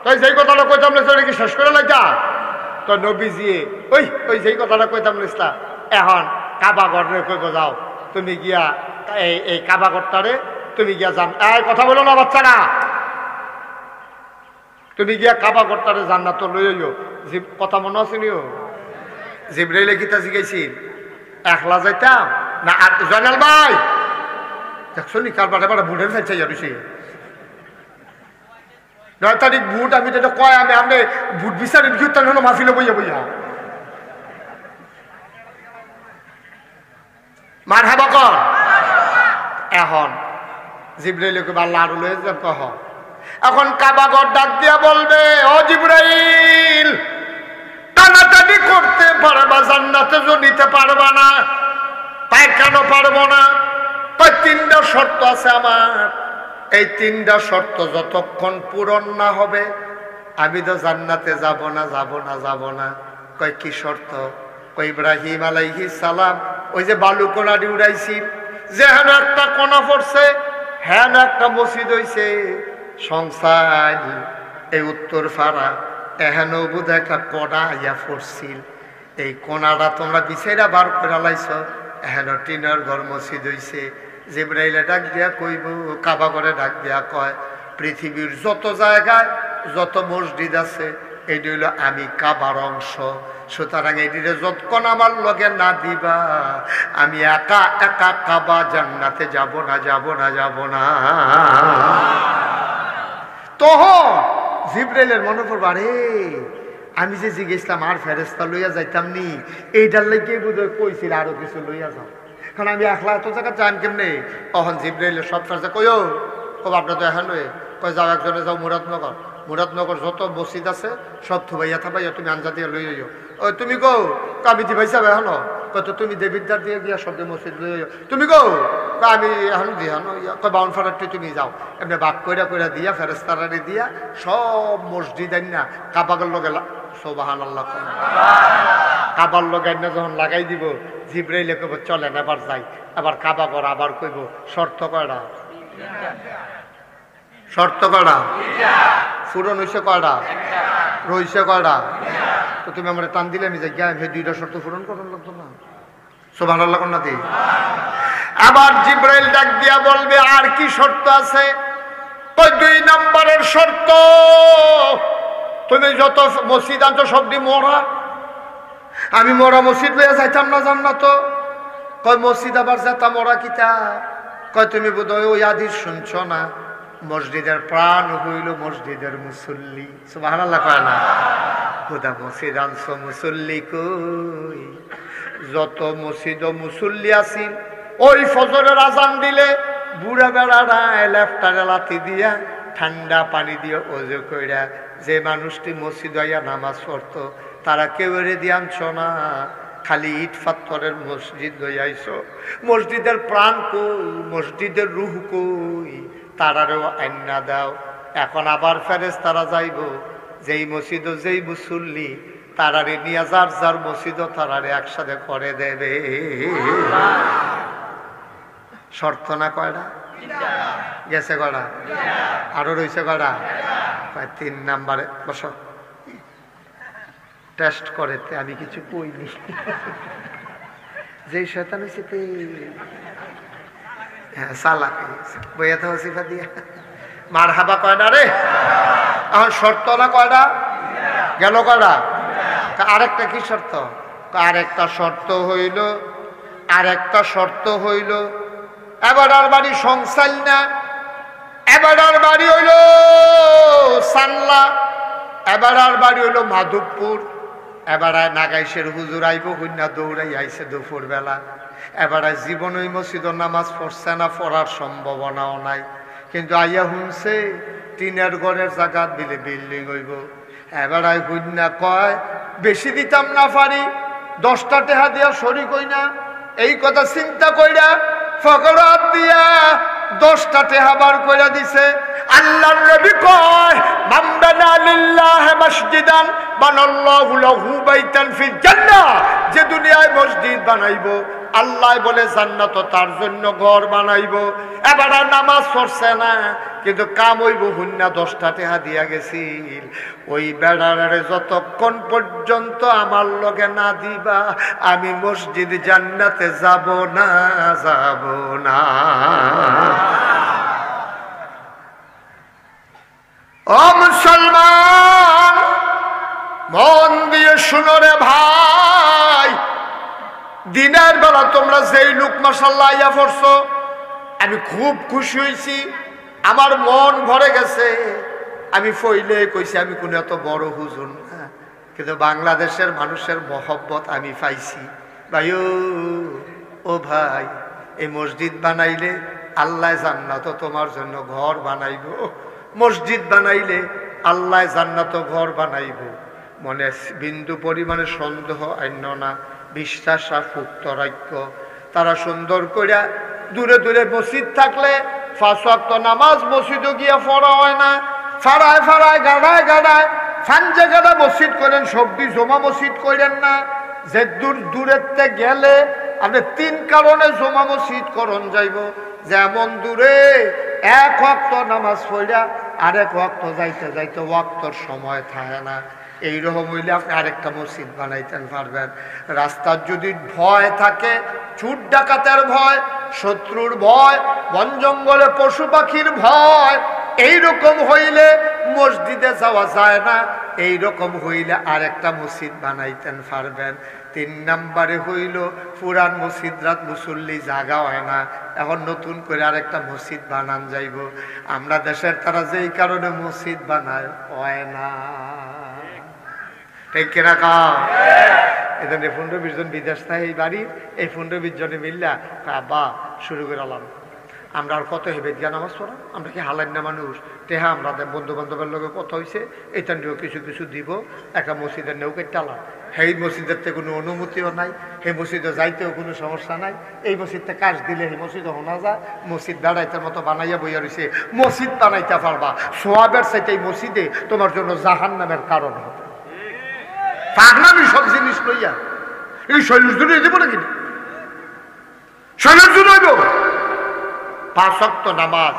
তাই যেই কথাটা কইতাম না সেটা কি শেষ করে লাগা তো নবীজি ওই যেই কথাটা কইতাম না এখন কাবাগর কইব যাও তুমি গিয়া এই কাবাগরটারে তুমি গিয়া জান, এই কথা বলো না বাচ্চারা, তুমি গিয়া কাবাগরটারে জান্নাত লইও। কথা মনে আছে নিও জিবরাইলে কিতা জিগাইছিল একলা যাইতাম না আর জয়নাল ভাই দেখছো নি কার বাটা বাটা বুড়ের ফেলছে যাচ্ছে 9 তারিখ বুট, আমি যেটা কয় আমি আপনি বুট বিচারি হলো মাহফিলে বইয়া বইয়া মার হাবা কর। এখন জিবরাইলকে আল্লাহ আরো লয়ে যান কহ, এখন কাবাগর ডাক দিয়া বলবে, ও জিবরাইল টানাটানি করতে পারবা জান্নাতে নিতে পারবা না, তাই কেন পারবো না? তাই 3টা শর্ত আছে আমার, এই 3টা শর্ত যতক্ষণ পূরণ না হবে আমি তো জান্নাতে যাব না। কয় কি শর্ত? কয় ইব্রাহিম আলাইহিস সালাম ওই যে বালু কোনাডি উড়াইছি, যেহেন একটা কোনা পড়ছে হ্যান একটা মসজিদ হইছে সংসার এই উত্তর ফাড়া, এহেন বোধ একটা কোনা আইয়া পড়ছিল, এই কোনাটা তোমরা বিচাইরা বার করে লাইছ, এহেন টিনের ঘর মসজিদ হইছে। জিবরাইলে ডাক দিয়া কইব, কাবা করে ডাক দিয়া কয়, পৃথিবীর যত জায়গায় যত মসজিদ আছে এইটি হইল আমি কাবার অংশ, সুতরাং এইটিরে যতক্ষণ আমার লগে না দিবা আমি একা একা কাবা জান্নাতে যাব না। তখন জিবরাইলের মনে পড়বা, রে আমি যে জিজ্ঞেসলাম আর ফেরেস্তা লইয়া যাইতাম নি, এইটার লাগিয়ে বোধহয় কইছিল আরো কিছু লইয়া যাও, কারণ আমি একলা এত জায়গা চান কেমনে। তখন জিবরাইলের সব ফেরেস্তা কইও আপনার তো এখন কয় যাও একজনে যাও মুরাদনগর যত মসজিদ আছে সব থুবাইয়া থাবাইয়া তুমি আঞ্জা দিয়ে লই যাইও। ওই তুমি কো আমি দিবাই যাবে এখন কত তুমি দেবিদ্দার দিয়ে গিয়া সব মসজিদ লই যাইও, তুমি কো আমি এখন দিয়া কয় বাউন ফাটারটি তুমি যাও, এমনি বাক কইরা দিয়া ফেরেস্তারারি দিয়া সব মসজিদ আইনা কাবাগর লগে সুবহানাল্লাহ কাবার লগে আইনা যখন লাগাই দিব জিবরাইলে কইব চলেন এবার যাই, আবার কাবাগর আবার কইব শর্ত কয়টা? পূরণ হইছে কয়টা? রইছে কয়টা? তো তুমি আমার টান দিলে আমি যাই সেই 2টা শর্ত পূরণ করার লাগতো না? সুবহানাল্লাহ না দি। আবার জিবরাইল ডাক দিয়া বলবে, আর কি শর্ত আছে? ওই 2 নম্বরের শর্ত, তুমি যত মসজিদ আনছো সবটি মরা, আমি মরা মসজিদ লইয়া যাইতাম না জান্নাত। কয় মসজিদ আবার যেতা মরা কিতা? কয় তুমি বোধহয় ওই আদিস শুনছ না, মসজিদের প্রাণ হইল মসজিদের মুসল্লি। সুবহানাল্লাহ কয় না? খোদা মসজিদ আনছো মুসল্লি কই? যত মসজিদ ও মুসল্লি আছি ওই ফজরের আজান দিলে বুড়া বেড়ারা লেফটারে লাথি দিয়া ঠান্ডা পানি দিয়ে ওযু কইরা যে মানুষটি মসজিদ আইয়া নামাজ পড়তো তারা কেউ এরে দিয়ে আনছ না। খালি ইট পাথরের মসজিদ লইয়া আইছো, মসজিদের প্রাণ কই, মসজিদের রুহ কই, তারারেও আইনা দাও। এখন আবার ফেরেশতারা যাইব, যেই মসজিদ যেই মুসল্লি তারারে নিয়ে যার যার মসজিদ তারারে একসাথে করে দেবে। শর্ত না কয়টা গেছে, কয়টা আরো রয়েছে, কয়টা 3 নাম্বারে বস। টেস্ট করে আমি কিছু কইনি, যে শয়তান হয়েছে হ্যাঁ চালাকি বইয়া তো সিফা দিয়া মার হাবা কয়টা রে। এখন শর্ত না কয়টা গেল, কয়টা আরেকটা কি শর্ত, আরেকটা শর্ত হইল, আরেকটা শর্ত হইল এবারার বাড়ি সংসাল না, এবারার বাড়ি হইল সানলা, এবারার বাড়ি হইল মাধবপুর। এবারায় নাগাইশের হুজুর আইব কন্যা দৌড়াই আইছে দুপুর বেলা। এবারায় জীবন ওই মসজিদ নামাজ পড়ছে না, পড়ার সম্ভাবনাও নাই, কিন্তু আইয়া শুনছে টিনের ঘরের জায়গা দিলে বিল্ডিং হইব। এবারায় কন্যা কয় বেশি দিতাম না পারি, 10টা টেহা দিয়া শরিক হই না। এই কথা চিন্তা কইরা ফকরাত দিয়া 10টা টেহা বার কইরা দিছে। আল্লাহর নবী কয় মান বানা লিল্লাহি মসজিদান বানাল্লাহু লাহু বাইতান ফিল জান্নাহ, যে দুনিয়ায় মসজিদ বানাইবো আল্লাহ বলে জান্নাত তার জন্য ঘর বানাইবো। এবার আর নামাজ পড়ছে না, কিন্তু কাম হইব হুন্না 10টা টেহা দিয়া গেছিল। ওই বেড়ারে যতক্ষণ পর্যন্ত আমার লগে না দিবা আমি মসজিদ জান্নাতে যাব না, যাব না। ও মুসলমান মন দিয়ে শুনো রে ভাই, দিনের বেলা তোমরা যেই লোক মাশাআল্লাহ আইয়া পড়ছো, আমি খুব খুশি হয়েছি, আমার মন ভরে গেছে। আমি ফইলে কইছি আমি কোন এত বড় হুজুর না, কিন্তু বাংলাদেশের মানুষের মহব্বত আমি পাইছি। ভাই ও ভাই, এই মসজিদ বানাইলে আল্লাহ জান্নাত তোমার জন্য ঘর বানাইব, মসজিদ বানাইলে আল্লাহ জান্নাত ঘর বানাইব। মনে বিন্দু পরিমাণে সন্দেহ আইন না, বিশ্বাস পুক্ত রাখ্য। তারা সুন্দর করিয়া দূরে দূরে মসজিদ থাকলে 5 ওয়াক্ত নামাজ মসজিদও গিয়া পড়া হয় না, ফাড়ায় ফাড়ায় গাড়ায় গাড়ায় ফান জায়গাটা মসজিদ করেন, সবজি জমা মসজিদ করেন না। যে দূরেতে গেলে আপনি 3 কারণে জমা মসজিদ করণ যাইব। যেমন দূরে 1 ওয়াক্ত নামাজ পড়া আরেক ওয়াক্ত যাইতে যাইতে ওয়াক্তর সময় থাকে না। এইরকম হইলে আপনি আরেকটা মসজিদ বানাইতেন পারবেন। রাস্তার যদি ভয় থাকে, চুর ডাকাতের ভয়, শত্রুর ভয়, বন জঙ্গলে পশু পাখির ভয়, এইরকম হইলে মসজিদে যাওয়া যায় না। এইরকম হইলে আরেকটা মসজিদ বানাইতেন পারবেন। 3 নাম্বারে হইল পুরান মসজিদ রাত মুসল্লি জাগা হয় না, এখন নতুন করে আরেকটা মসজিদ বানান যাইব। আমরা দেশের তারা যেই কারণে মসজিদ বানায় হয় না, ঠিক কিনা কা? এখানে 15-20 জন বিদেশ থাকে এই বাড়ির, এই 15-20 জনে মিললা বা শুরু করে আলাম। আমরা আর কত হেবে দিয়া নামাজ পড়া, আমরা কি হালান না মানুষ? টেহা আমাদের বন্ধু বান্ধবের লোক কত হয়েছে, এইটা নিয়েও কিছু কিছু দিব। একটা মসজিদের নৌকের টালা, সেই মসজিদের থেকে কোনো অনুমতিও নাই, সেই মসজিদে যাইতেও কোনো সমস্যা নাই। এই মসজিদটা কাজ দিলে সেই মসজিদে শোনা যায়। মসজিদ বেড়াইতের মতো বানাইয়া বইয়া রয়েছে, মসজিদ বানাইতে পারবা, সোয়াবের চাইতে এই মসজিদে তোমার জন্য জাহান্নামের কারণ হবে। পাগলামি সব জিনিস লইয়া এই শৈলের জন্য দেবো নাকি? শৈলের জন্য 5 ওয়াক্ত নামাজ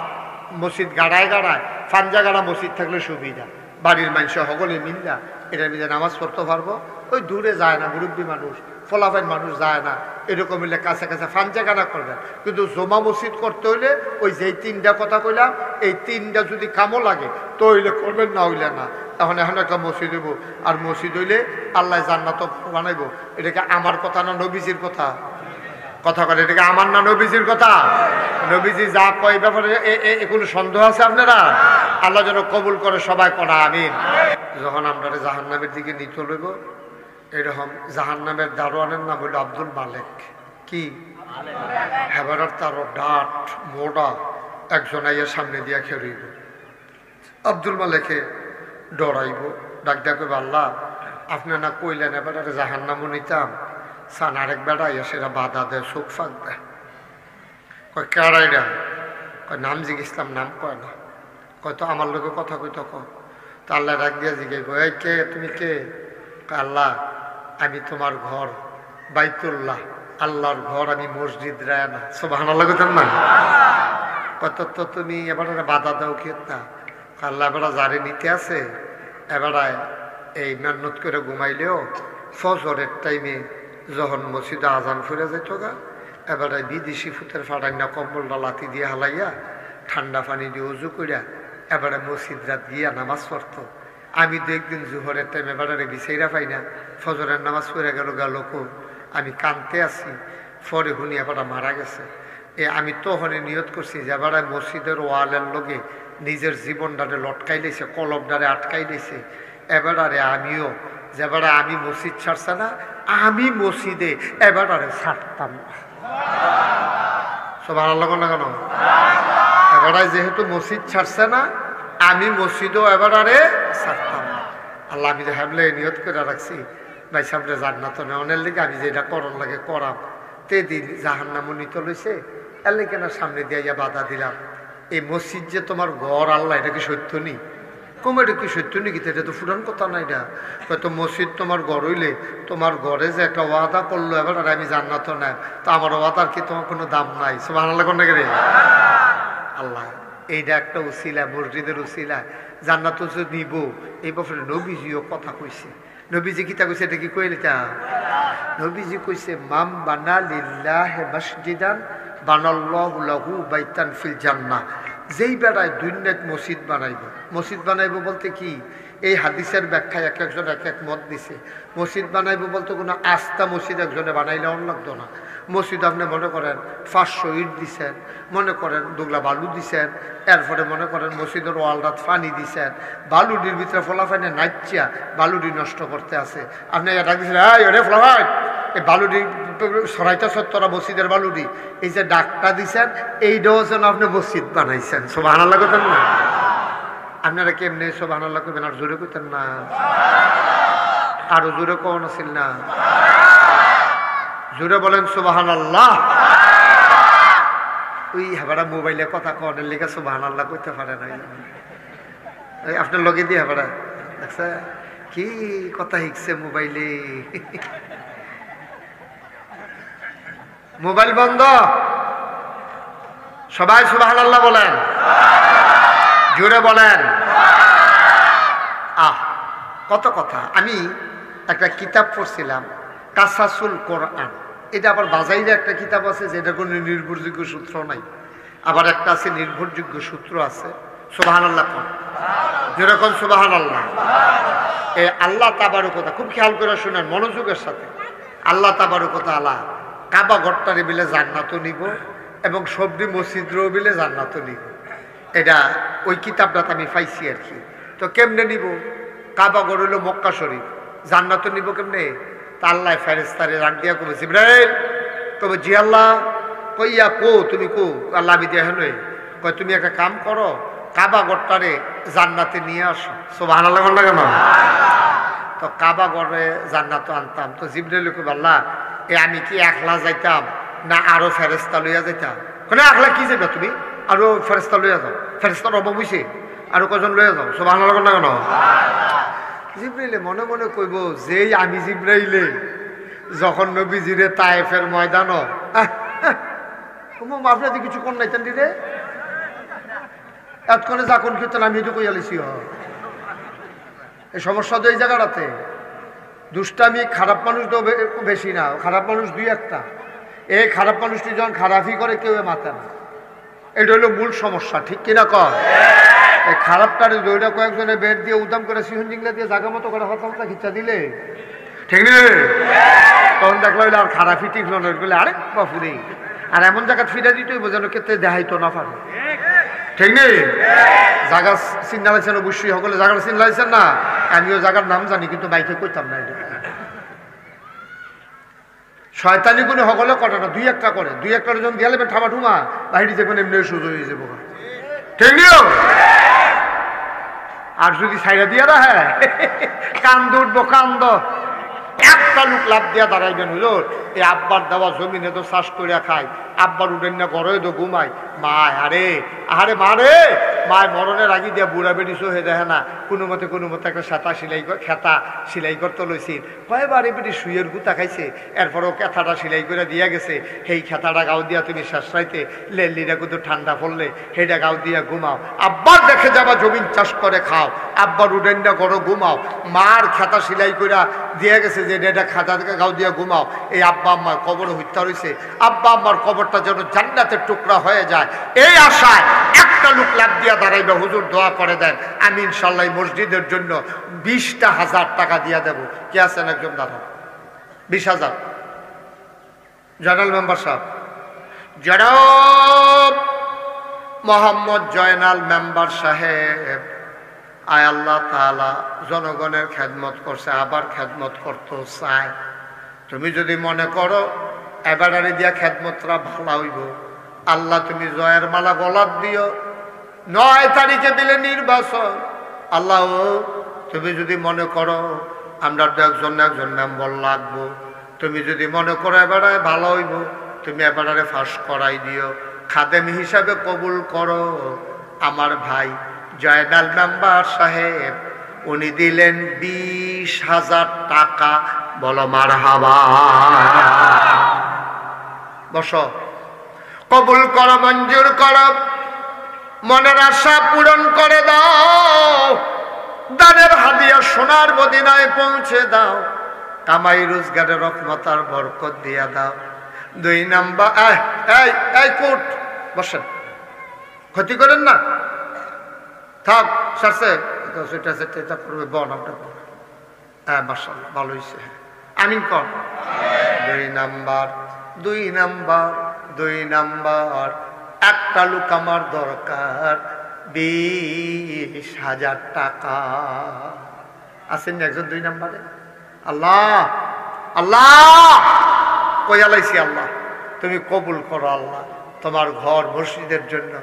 মসজিদ গাড়ায় গাড়ায় ফাঞ্জা গাড়া মসজিদ থাকলে সুবিধা। বাড়ির মানুষ সকলে মিললা এটার মধ্যে নামাজ পড়তে পারবো। ওই দূরে যায় না, মুরব্বী মানুষ ফলাফাইন মানুষ যায় না, এরকম হইলে কাছে কাছে ফাঞ্জা গাড়া করবেন। কিন্তু জমা মসজিদ করতে হইলে ওই যেই 3টা কথা কইলাম, এই 3টা যদি কামও লাগে তো হইলে করবেন, না হইলে না। এখন একটা মসজিদ হইব, আর মসজিদ হইলে আল্লাহ জান্নাত বানাইব। এটাকে আমার কথা না নবীজির কথা? কথা বলে এটাকে আমার না নবীজির কথা? নবীজি যা কয় ব্যাপারে কোনো সন্দেহ আছে আপনারা? আল্লাহ যেন কবুল করে সবাই করা আমিন। যখন আমরা জাহান্নামের দিকে নিতে লইব, এরকম জাহান্নামের দারোয়ানের নাম হইল আব্দুল মালেক। কি হেবারের তার ডাট মোড়া একজন আইয়া সামনে দিয়া খেরইব। আব্দুল মালেকে ডরাইব, ডাক ডাকবে, আল্লাহ আপনি না কইলেন এবার জাহান্নামও নিতাম, সান আরেক বেড়া সেটা বাধা দেয়, চোখ ফাঁক দেয়, কয় কেড়াইডা, কয় নাম জিজ্ঞেসলাম, নাম কয় না, কয় তো আমার লোকে কথা কই তো কয়। তা আল্লাহ ডাক দিয়ে জিজ্ঞেস, এই কে তুমি কে? আল্লাহ আমি তোমার ঘর বাইতুল্লাহ, আল্লাহর ঘর আমি মসজিদ রায় না। সুবহানাল্লাহ কইতেন না? কত তো তুমি এবার বাধা দাও কি না? আল্লাহ এবার যারে নিতে আছে এবারে এই মেহনত করে ঘুমাইলেও ফজরের টাইমে যখন মসজিদে আজান ফিরে যেত গা, এবারে বিদেশি ফুতের ফাটাই না কম্বলটা লাথি দিয়ে হালাইয়া ঠান্ডা পানি দিয়ে উজু করিয়া এবারে মসজিদরা দিয়া নামাজ পড়তো। আমি তো একদিন জোহরের টাইম এবারে বিছাইরা পাই না, ফজরের নামাজ পড়ে গেল লোক, আমি কানতে আছি, পরে শুনি এবারে মারা গেছে। আমি তখনই নিয়ত করছি যে এবারে মসজিদের ওয়ালের লগে নিজের জীবনটারে লটকাই দিয়েছে, কলমটারে আটকাই দিয়েছে। এবারে আমিও যেবারে আমি মসজিদ ছাড়ছে না, আমি মসজিদে এবারে ছাড়তাম না। সব ভালো লাগো না কেন? এবারে যেহেতু মসজিদ ছাড়ছে না, আমি মসজিদও এবারে ছাড়তাম না। আল্লাহ আমি যে হাবলে নিয়ত করে রাখছি ভাই সামনে জান্নাত নেওয়ার লিগে আমি যেটা করণ লাগে করাম, তে দিন জাহান্নামও নিতে লইছে, এর লিগে না সামনে দিয়ে বাধা দিলাম। এই মসজিদ যে তোমার ঘর, আল্লাহ এটা কি সত্য নেই? কম এটা কি সত্য নাকি? এটা তো ফুরান কথা না। এটা হয়তো মসজিদ তোমার ঘর হইলে তোমার ঘরে যে একটা ওয়াদা করলো এবার আর আমি জান্নাত নেয়, তো আমার ওয়াদার কি তোমার কোনো দাম নাই? সুবহানাল্লাহ কোন রে আল্লাহ, এইটা একটা উসিলা, মসজিদের উসিলা জান্নাত নিব। এই ব্যাপারে নবীজিও কথা কইছে। নবীজি কিতা কইছে? এটা কি কইলিতা? নবীজি কইছে মাম বানা লিল্লাহি মসজিদান বানাল্লাহু লাহু বাইতান ফিল জান্নাহ। যেই বেড়ায় দুনিয়াত মসজিদ বানাইব, মসজিদ বানাইব বলতে কি? এই হাদিসের ব্যাখ্যায় এক একজন এক এক মত দিছে। মসজিদ বানাইব বলতে কোনো আস্থা মসজিদ একজনে বানাইলে অন লাগতো না। মসজিদ আপনি মনে করেন 500 ইট দিছেন, মনে করেন দুগলা বালু দিছেন, এরপরে মনে করেন মসজিদের ওয়ালরাত পানি দিছেন, বালুডির ভিতরে ফলাফাইনে নাইচিয়া বালুডি নষ্ট করতে আছে। আপনি ডাক দিচ্ছেন, ওরে ফলাফাই এই বালুডি সরাইটা সত্তরা মসজিদের বালুডি, এই যে ডাকটা দিছেন এইটাও যেন আপনি মসজিদ বানাইছেন। সুবহানাল্লাহ কইতেন না? আপনারা কেমনে সুবহানাল্লাহ কইবেন? আর জোরে কইতেন না? আরো জোরে কোন আছিল না? জোরে বলেন সুবহানাল্লাহ। ওই হাবারা মোবাইলে কথা কনের লেগে সুবহানাল্লাহ কইতে পারে না। এই আপনার লগে দিয়ে হাবারা দেখছে কি কথা শিখছে মোবাইলে। মোবাইল বন্ধ, সবাই সুবহানাল্লাহ বলেন, জোরে বলেন। কত কথা। আমি একটা কিতাব পড়ছিলাম কাসাসুল কোরআন, এটা আবার বাজাইরে একটা কিতাব আছে যেটা কোনো নির্ভরযোগ্য সূত্র নাই, আবার একটা আছে নির্ভরযোগ্য সূত্র আছে। সুবহানাল্লাহ কোন, যেরকম সুবহানাল্লাহ। এই আল্লাহ তাবারকতা খুব খেয়াল করে শুনেন মনোযোগের সাথে। আল্লাহ তাবারকতা আল্লাহ কাবা ঘরটারে বিলে জান্নাতও নিব এবং সবরি মসজিদও বিলে জান্নাতও নিব। এটা ওই কিতাবটাতে আমি পাইছি আর কি। তো কেমনে নিব? কাবা ঘর হইল মক্কা শরীফ, জান্নাতও নিব কেমনে? তা আল্লাহ ফেরেশতারে রাখ দিয়া কবে জিবরাইল, তবে জি আল্লাহ, কইয়া কো তুমি কো? আল্লাহ আমি দিয়ে নই, কয় তুমি একটা কাম করো, কাবা ঘরটারে জান্নাতে নিয়ে আসো। সুবহানাল্লাহ বল না কেন? তো কাবা ঘরে জান্নাত আনতাম। তো জিবরাইল কইব আল্লাহ আমি কি একলা যাইতাম না আরো ফেরেশতা লইয়া যাইতাম? কেন একলা কি যাইবা তুমি? আরো ফেরেশতা লইয়া যাও, ফেরেশতার অভাব হইছে, আরো কজন লইয়া যাও। সুবহানাল্লাহ বল না কেন? জিবরাইলে মনে মনে কইব যেই আমি জিবরাইলে যখন নবীজিরে তায়েফের ময়দান আপনাদের কিছু কোন নাইতেন রে এতক্ষণে যখন কীর্তন আমি তো কইয়ালিছি। এই সমস্যা তো এই জায়গাটাতে। দুষ্টামি খারাপ মানুষ তো বেশি না, খারাপ মানুষ দুই একটা। এই খারাপ মানুষটি যখন খারাপই করে কেউ মাথা না, এটা হলো মূল সমস্যা। ঠিক কিনা কয়? এই খারাপটারে দইটা কয়েকজনে বেড দিয়ে উদাম করে সিহন জিংলা দিয়ে জায়গা মতো করে হতাহতা খিচ্ছা দিলে ঠিক নেই, তখন দেখলো হইলে আর খারাপই টিকলো না, বলে আরে বাপুরে আর এমন জায়গা ফিরে দিতেই বোঝানো ক্ষেত্রে দেখাইতো না পারে। ঠিক নেই? জায়গা চিন্তা লাগছেন অবশ্যই, সকলে জায়গাটা চিন্তা লাগছেন না? আমিও জায়গার নাম জানি কিন্তু বাইকে করতাম না। এটা শয়তানি গুলো সকলে করে না, দুই একটা করে। দুই একটা যখন দিয়ে নেবেন ঠামা ঠুমা বাহিরে যেমন এমনি সুযোগ হয়ে যাবো। ঠিক নিও? আর যদি সাইডা দিয়ে না, হ্যাঁ কান্দ উঠবো, কান্দ একটা লোক লাভ দিয়া দাঁড়াইবেন হুজুর এই আব্বার দেওয়া জমিনে তো চাষ করে খায়, আব্বার উঠেন না ঘরে তো ঘুমায়, মা আরে আরে মা রে মায় মরণের আগে দিয়া বুড়া বেটি সহে দেখে না কোনো মতে একটা খেতা সিলাই করতে লইছি, কয়বার এই বেটি শুয়ের গুতা খাইছে, এরপরও খেতাটা সিলাই করে দিয়া গেছে, সেই খেতাটা গাও দিয়া তুমি শেষ রাইতে লেলিটা কিন্তু ঠান্ডা পড়লে সেইটা গাও দিয়া ঘুমাও, আব্বার দেখে যাবা জমিন চাষ করে খাও, আব্বার উঠেন না ঘরে ঘুমাও, মার খেতা সিলাই করে দিয়ে গেছে যে এটা খাতা থেকে গাও দিয়া ঘুমাও, এই আব্বা আম্মার কবর হত্যা রয়েছে, আব্বা আম্মার কবরটা যেন জান্নাতের টুকরা হয়ে যায়, এই আশায় একটা লোক লাভ দিয়া দাঁড়াইবে, হুজুর দোয়া করে দেন আমি ইনশাল্লাহ মসজিদের জন্য 20,000 টাকা দিয়া দেব। কে আছেন একজন দাদা? 20,000 জেনারেল মেম্বার সাহেব জনাব মোহাম্মদ জয়নাল মেম্বার সাহেব, আয় আল্লাহ তাআলা জনগণের খেদমত করছে, আবার খেদমত করতে চায়, তুমি যদি মনে করো এবারে দিয়া খেদমতরা ভালো হইব, আল্লাহ তুমি জয়ের মালা গলাত দিও, 9 তারিখে দিলে নির্বাচন, আল্লাহ তুমি যদি মনে করো আমরা একজন মেম্বার লাগবো, তুমি যদি মনে করো এবারে ভালো হইব, তুমি এবারে ফাঁস করাই দিও, খাদেম হিসাবে কবুল করো। আমার ভাই জয়নাল মেম্বার সাহেব উনি দিলেন 20,000 টাকা, বলো মারহাবা। বসো, কবুল করো, মঞ্জুর করো, মনের আশা পূরণ করে দাও, দানের হাদিয়া সোনার মদিনায় পৌঁছে দাও, কামাই রোজগারের রহমত আর বরকত দিয়া দাও। 2 নাম্বার এই কোট বসেন, ক্ষতি করেন না, থাক সারছে সেটা করবে বন আপনার, হ্যাঁ মাশাআল্লাহ ভালো হয়েছে, আমিন কর। 2 নাম্বার একটা লোক আমার দরকার, 20,000 টাকা। আছেন একজন 2 নাম্বারে? আল্লাহ আল্লাহ কইয়া লাইছি, আল্লাহ তুমি কবুল করো, আল্লাহ তোমার ঘর মসজিদের জন্য।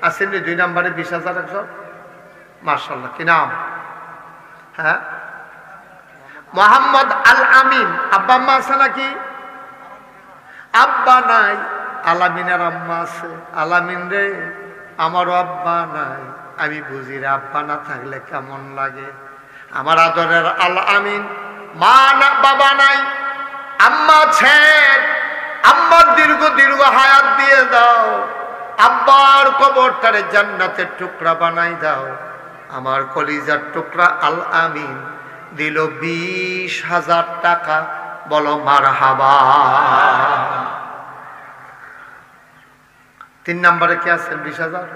আছেন 2 নাম্বারে 20,000 একজন? মাশাআল্লাহ, কি নাম? হ্যাঁ মোহাম্মদ আল আমিন। আব্বা আম্মা আছে নাকি? আব্বা নাই, আলামিনের আম্মা আছে। আলামিন রে আমারও আব্বা নাই, আমি বুঝি রে আব্বা না থাকলে কেমন লাগে। আমার আদরের আল আমিন, মা না বাবা নাই, আম্মা আছেন, আম্মার দীর্ঘ হায়াত দিয়ে দাও, আব্বার কবরটারে জান্নাতের টুকরা বানাই দাও। আমার কলিজার টুকরা আল আমিন দিল 20,000 টাকা, বলো মারহাবা। 3 নাম্বারে কে আছেন? 20,000।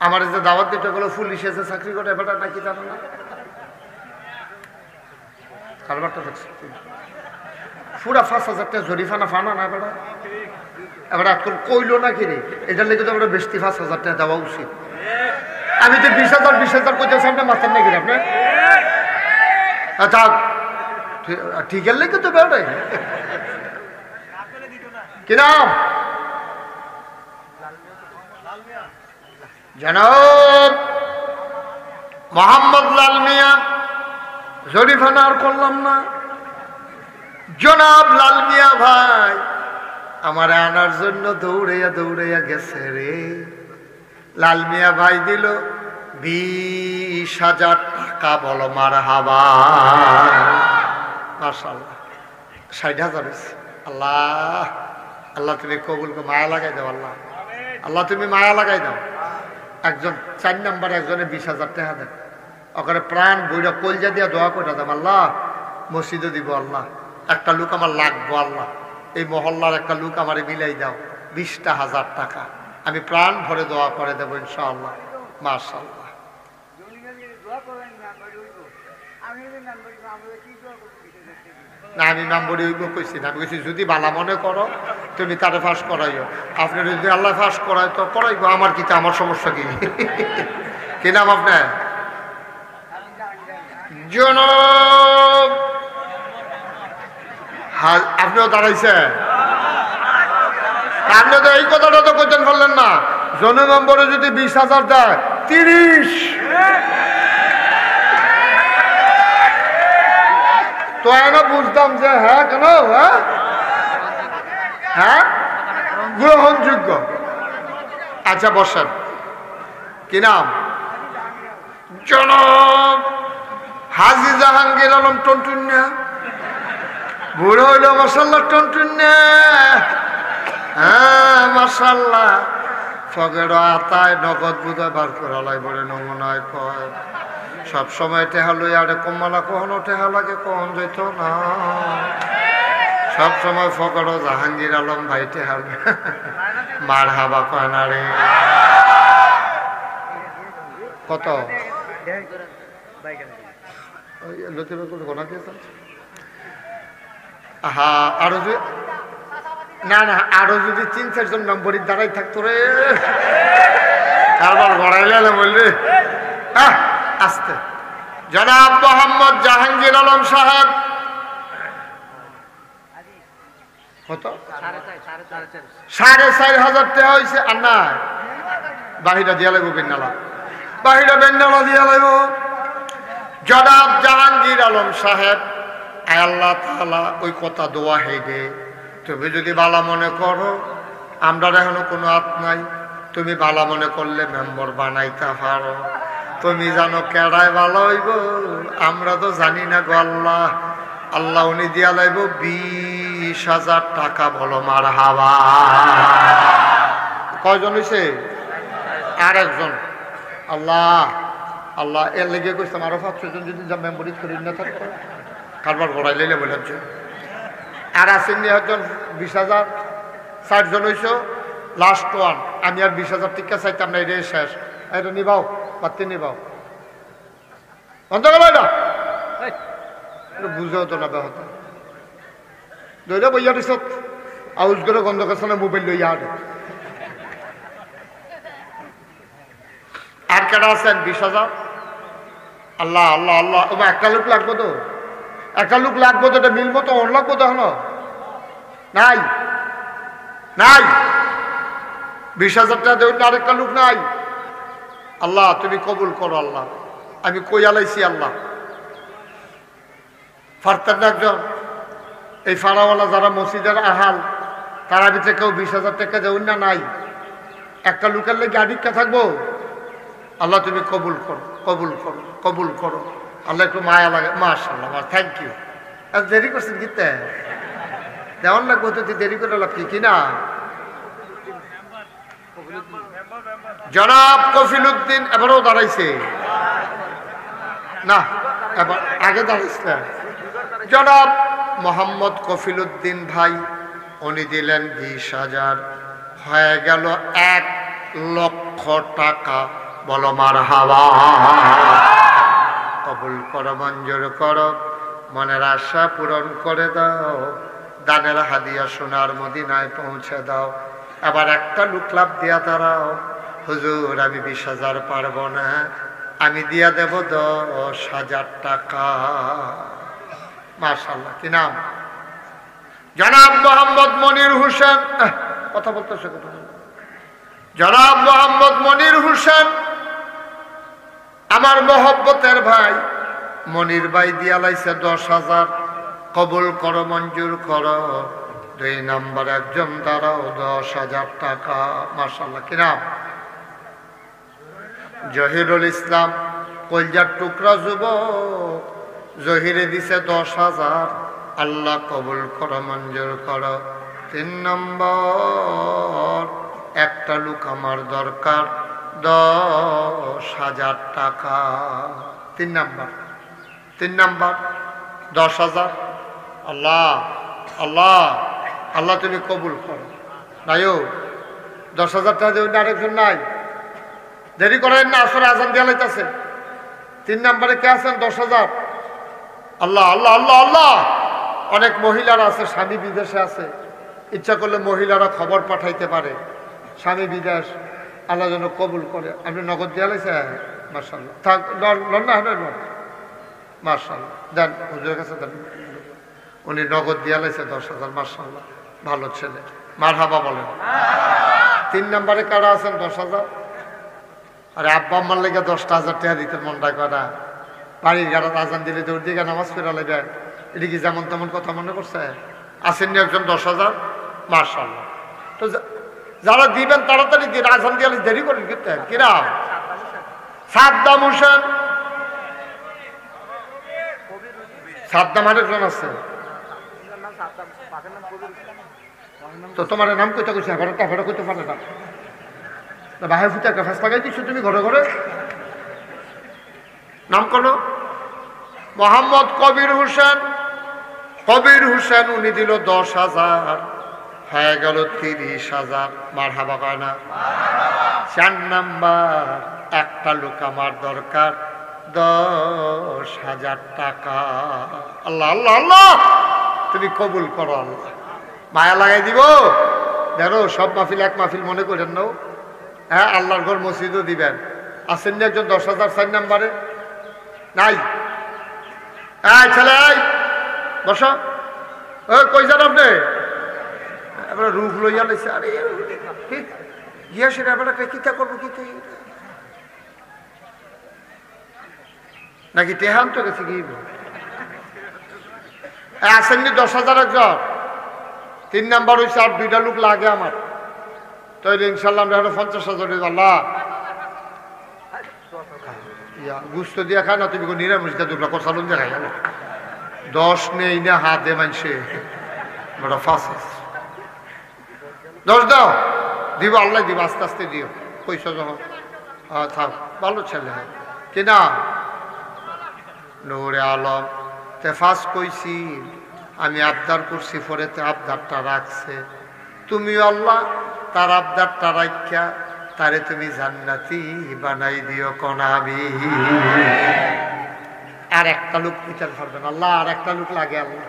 আমার যে দাওয়াত দিতে গেলো পুলিশে যে চাকরি করে এবার নাকি জানো না, কারবারটা দেখছি পুরা 5,000 টাকা জরিফানা ফানা না বেড়া, এবার আজকাল কইলো না কিনে, এটার লেগে তো আমরা বেশি 5,000 টাকা দেওয়া উচিত। আমি যে 20,000 কইতেছি আপনার মাথার নাকি আপনার, আচ্ছা ঠিক এর লেগে তো বেড়াই কি নাম? জনাব মোহাম্মদ লাল মিয়া। জরিফানা আর করলাম না, জনাব লাল মিয়া ভাই আমার আনার জন্য দৌড়াইয়া গেছে রে। লাল মিয়া ভাই দিল 20,000 টাকা, বলো মারহাবা। মাশাআল্লাহ 60,000 হয়েছে। আল্লাহ আল্লাহ তুমি কবুল, মায়া লাগাই দাও, আল্লাহ আল্লাহ তুমি মায়া লাগাই দাও। একজন 4 নাম্বার একজনে 20,000 টাকা দেন, ওখানে প্রাণ বইরা কলজা দিয়া দোয়া করে দাম, আল্লাহ মসজিদে দিব, আল্লাহ একটা লোক আমার লাগবো, আল্লাহ এই মহল্লার একটা লোক আমার মিলাই দাও, 20,000 টাকা আমি প্রাণ ভরে দোয়া করে দেবো ইনশাআল্লাহ। মাশাআল্লাহ। না আমি নাম্বারে হইব কইছি না, আমি কইছি যদি বালা মনে করো তুমি তারে ফাঁস করাইও, আপনি যদি আল্লাহ ফাঁস করাই তো করাইব, আমার কি, আমার সমস্যা কি? কি নাম আপনার? জনাব আপনিও দাঁড়াইছেন, আপনি তো এই কথাটা তো কইতেন বললেন না, জন নম্বরে যদি 20,000 দেয় 30 তো এনে বুঝতাম যে হ্যাঁ কেন হ্যাঁ হ্যাঁ গ্রহণযোগ্য। আচ্ছা বসেন, কি নাম? জনাব হাজী জাহাঙ্গীর আলম টনটুন্যা। বুড়ো হইল মাশাল্লাহ টনটুন্যা। হ্যাঁ মাশাল্লাহ, ফগের আতায় নগদ বুঝা বার করা লাই বলে নমুনায় কয় সব সময় টেহা লই আরে কমলা কখনো টেহা লাগে কখন যেত না। সব সময় ফগর জাহাঙ্গীর আলম ভাই টেহা মার হাবা কয় না রে। কত হা আরো যদি না না আরো যদি 3-4 জন নম্বরের দ্বারাই থাকতো রে, কারবার গড়াইলে বললি। আস্তে, জনাব মোহাম্মদ জাহাঙ্গীর আলম সাহেব। কত? 4,500 টাকা হয়েছে। আর না বাহিরা দিয়া লাগবো, বেন্নালা বাহিরা বেন্নালা দিয়া লাগবো। জনাব জাহাঙ্গীর আলম সাহেব, আল্লাহ তাআলা ওই কথা দোয়া হেগে তুমি যদি বালা মনে করো, আমরা এখনো কোনো হাত নাই, তুমি বালা মনে করলে মেম্বার বানাইতে পারো। তুমি জানো কেডায় ভালো হইব, আমরা তো জানি না গো আল্লাহ। আল্লাহ উনি দিয়া লাইব 20,000 টাকা। বলো মার হাবা। কয়জন হয়েছে? আর একজন। আল্লাহ আল্লাহ এর লেগে কইতাম আরো 5-6 জন যদি যা মেম্বরি করি না থাকতো কারবার গড়াই লাইলে বলে। আর আছেন একজন 20,000, 60 জন হইছ লাস্ট ওয়ান। আমি আর 20,000 টিকা চাইতাম না, এটাই শেষ। এটা নিবাও, পাত্তি নিবাও, বন্ধ করো এটা। বুঝেও তো না বেহত দইরা বইয়া দিছ আউজ করে গন্ধ করছে না, মোবাইল লইয়া আরে। আর কেটা আছেন 20,000? আল্লাহ আল্লাহ আল্লাহ, একটা লোক লাগবো তো, একটা লোক লাগবো তো, এটা মিলবো তো, ওর লাগবো তো এখনো নাই নাই। 20,000 টাকা দেবেন, আরেকটা লোক নাই। আল্লাহ তুমি কবুল করো আল্লাহ। আমি কই আলাইছি আল্লাহ, ফারতেন না একজন। এই ফাড়াওয়ালা যারা মসজিদের আহাল, তারা ভিতরে কেউ 20,000 টাকা দেবেন না নাই। একটা লোকের লেগে আদিক্ষা থাকবো। আল্লাহ তুমি কবুল করো, কবুল করো, কবুল করো। আল্লাহ একটু মায়া লাগে। মাশাআল্লাহ, থ্যাংক ইউ। দেরি করছেন গীতে দেওয়ান লাগবো তো, দেরি করে লাভ কি না? জনাব কফিলউদ্দিন এবারও দাঁড়াইছে না, এবার আগে দাঁড়াইছে। জনাব মোহাম্মদ কফিলউদ্দিন ভাই, উনি দিলেন 20,000, হয়ে গেল 1,00,000 টাকা। বলো মার হাওয়া। কবুল করো, মঞ্জুর করো, মনের আশা পূরণ করে দাও, দানের হাদিয়া সোনার মদিনায় পৌঁছে দাও। এবার একটা লোক লাভ দিয়া দাঁড়াও। হুজুর আমি 20,000 পারবো না, আমি দিয়া দেব 10,000 টাকা। মাশাআল্লাহ, কি নাম? জনাব মোহাম্মদ মনির হোসেন। কথা বলতেছে কথা। জনাব মোহাম্মদ মনির হোসেন, আমার মহব্বতের ভাই মনির ভাই দিয়া লাইছে 10,000। কবুল করো, মঞ্জুর করো। 2 নম্বর একজন দাঁড়াও, 10,000 টাকা। মাশাআল্লাহ, কি নাম? জহিরুল ইসলাম, কলজার টুকরা যুবক, জহিরে দিছে 10,000। আল্লাহ কবুল করো, মঞ্জুর করো। 3 নম্বর একটা লোক আমার দরকার, 10,000 টাকা। 3 নম্বর 10,000। আল্লাহ আল্লাহ আল্লাহ তুমি কবুল করো। নাইও 10,000 টাকা দেবেন, আরেকজন নাই। দেরি করেন না, আসরে আজান দেওয়া লাইতেছে। 3 নম্বরে কে আছেন? 10,000। আল্লাহ আল্লাহ আল্লাহ আল্লাহ। অনেক মহিলারা আছে, স্বামী বিদেশে আছে, ইচ্ছা করলে মহিলারা খবর পাঠাইতে পারে স্বামী বিদেশ। আল্লাহ যেন কবুল করে। আপনি নগদ দেওয়া লাইছে? মাশাআল্লাহ, থাক না মাশাআল্লাহ, দেন হুজুরের কাছে দেন। উনি নগদ দিয়া লাইছে 10,000। মাশাআল্লাহ, ভালো ছেলে, মারহাবা বলেন। 3 নম্বরে কারা আছেন? 10,000। আরে আব্বা আম্মার লেগে 10,000 টাকা দিতে মনটা করে। বাড়ির গাড়া আজান দিলে দৌড় দিকে নামাজ ফেরা লেগে এটা কি যেমন তেমন কথা মনে করছে? আসেননি একজন 10,000? মাশাআল্লাহ। তো যারা দিবেন তাড়াতাড়ি দিন, আজান দিয়ে দেরি করেন কিন্তু। কিরা? সাদ্দাম হোসেন। সাদ্দাম আরেকজন আছে। তো তোমার নাম কইতে কইছে, এবার কইতে পারে না। বাহে ফুটে একটা ফেস লাগাই দিচ্ছ তুমি ঘরে ঘরে। নাম কোনো মোহাম্মদ কবির হোসেন। কবির হোসেন উনি দিল 10,000, হয়ে গেল 30,000। মারহাবা কয় না? 4 নাম্বার, একটা লোক আমার দরকার 10,000 টাকা। আল্লাহ আল্লাহ আল্লাহ, তুমি কবুল করো আল্লাহ। মায়া লাগাই দিব দেখো, সব মাহফিল এক মাহফিল মনে করেন নাও। হ্যাঁ, আল্লাহর ঘর মসজিদও দিবেন। আসেন না একজন 10,000 4 নাম্বারে? নাই। এই ছেলে, এই বসো। ওই কই যান আপনি? এবার রূপ লইয়া লাইছে। আরে গিয়া সেটা এবার কিতা করবো, কি নাকি টেহান তো গেছে কি? আসেননি 10,000 একজন? 3 নাম্বার হয়েছে, আর 2টা লোক লাগে আমার। তো ইনশাল্লাহ আমরা 50,000। আল্লাহ গুস্ত দিয়া খায় না, তুমি নিরামিষ দিয়া দুটো কষালুন দিয়ে খাই। 10 নেই না হাতে মানছে 10 দাও, দিব আল্লাহ দিব, আস্তে আস্তে দিও। পয়সা যখন থাক, ভালো ছেলে কিনা। নূরে আলম তেফাস কইছি, আমি আবদার করছি, পরেতে আবদারটা রাখছে। তুমি আল্লাহ তার আবদারটা রাখা তারে তুমি জান্নাতি বানাই দিও কনাবি। আর একটা লোক বিচার করবেন আল্লাহ, আর একটা লোক লাগে আল্লাহ।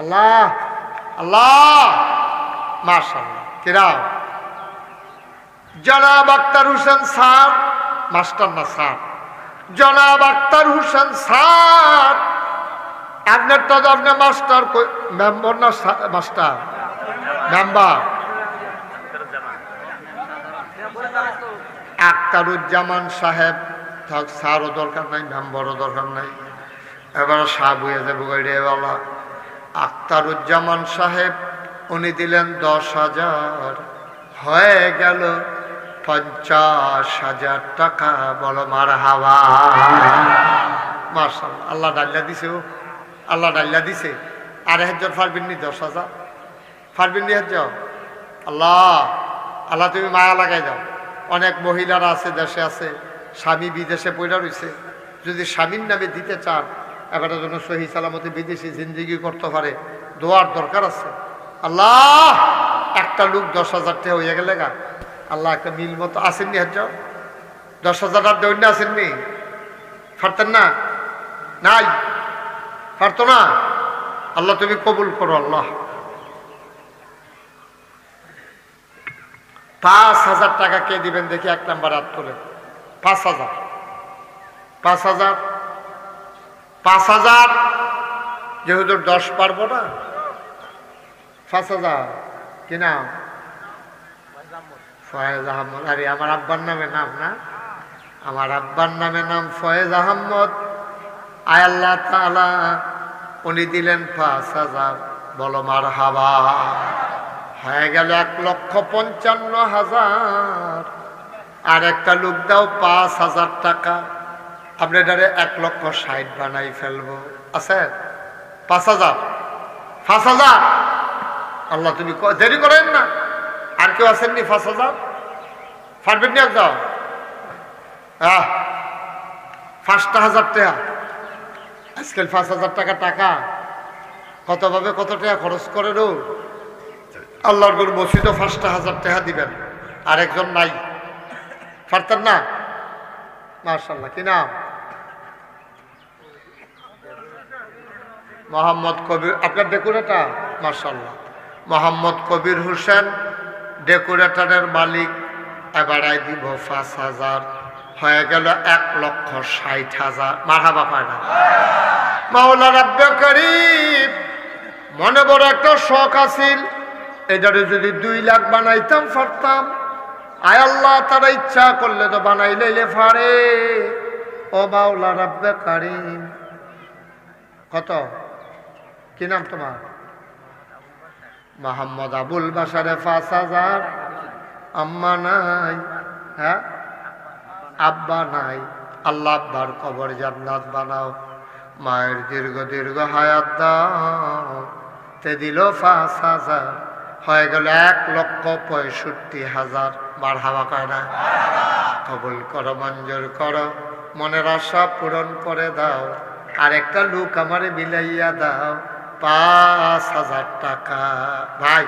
আল্লাহ আল্লাহ মাশাআল্লাহ। কিরা? জনাব আক্তার হোসেন স্যার, মাস্টার না স্যার, জনাব আক্তার হোসেন স্যার। আপনার তো আপনার মাস্টার মেম্বার না মাস্টার? মেম্বার আক্তারুজ্জামান সাহেব। থাক, স্যারও দরকার নাই, মেম্বারও দরকার নাই, এবার সাহেব হয়ে যাবো গাড়িওয়ালা। আক্তারুজ্জামান সাহেব উনি দিলেন 10,000, হয়ে গেল 50,000 টাকা। বলো মারহাবা। মাশাআল্লাহ, আল্লাহ ডাল্লা দিছে, ও আল্লাহ ডাল্লা দিছে। আর একজন পারবেননি 10,000? পারবেননি একজন? আল্লাহ আল্লাহ তুমি মায়া লাগাই দাও। অনেক মহিলারা আছে, দেশে আছে, স্বামী বিদেশে পড়া রয়েছে। যদি স্বামীর নামে দিতে চান, এবার যেন সহি সালামতে বিদেশি জিন্দিগি করতে পারে, দোয়ার দরকার আছে। আল্লাহ একটা লোক 10,000 টাকা হয়ে গেলে গা, আল্লাহ একটা মিল মতো আসেননি। হচ্ছ 10,000 আর দৈন্য আসেননি? পারতেন না? নাই, পারতো না। আল্লাহ তুমি কবুল করো আল্লাহ। 5,000 টাকা কে দিবেন দেখি? 1 নাম্বার হাত তোলে। 5,000 5,000 5,000। যেহেতু 10 পারবো না, 5,000। কি নাম? ফয়েজ আহমদ। আরে আমার আব্বার নামে নাম না? আমার আব্বার নামে নাম ফয়েজ আহমদ। আয় আল্লাহ তাআলা উনি দিলেন 5,000। বলো মারহাবা। হয়ে গেল 1,55,000। আর একটা লোক দাও 5,000 টাকা। আপনি এটারে 1,60,000 বানাই ফেলবো। আছে 5,000? 5,000। আল্লাহ তুমি দেরি করেন না। আর কেউ আসেননি 5,000? পারবেন না একদম? 5,000 টাকা আজকাল। 5,000 টাকা টাকা কত ভাবে কত টাকা খরচ করে রো। আল্লাহর গরু মসজিদ 5,000 টাকা দিবেন। আর একজন নাই, পারতেন না? মাশাআল্লাহ। কি নাম? মোহাম্মদ কবির। আপনার ডেকোরেটর? মাশাআল্লাহ, মোহাম্মদ কবির হোসেন ডেকোরেটরের মালিক। এবারে দিব 5,000। হয়ে গেল 1,60,000। মারহাবা পায় না? মাওলা রাব্বে করিম, মনে বড় একটা শখ আছিল, এটারে যদি 2 লাখ বানাইতাম পারতাম। আয় আল্লাহ তারা ইচ্ছা করলে তো বানাই লইলে পারে। ও মাওলা রাব্বে করিম, কত? কি নাম তোমার? মোহাম্মদ আবুল বাসারে 5,000। আম্মা নাই, হ্যাঁ আব্বা নাই, আল্লাহ আব্বার কবর জান্নাত বানাও, মায়ের দীর্ঘ দীর্ঘ হায়াত দাও। তে দিল 5,000, হয়ে গেল 1,65,000। মারহাবা কয় না? কবুল করো, মঞ্জুর করো, মনের আশা পূরণ করে দাও। আর একটা লোক আমারে বিলাইয়া দাও 5,000 টাকা। ভাই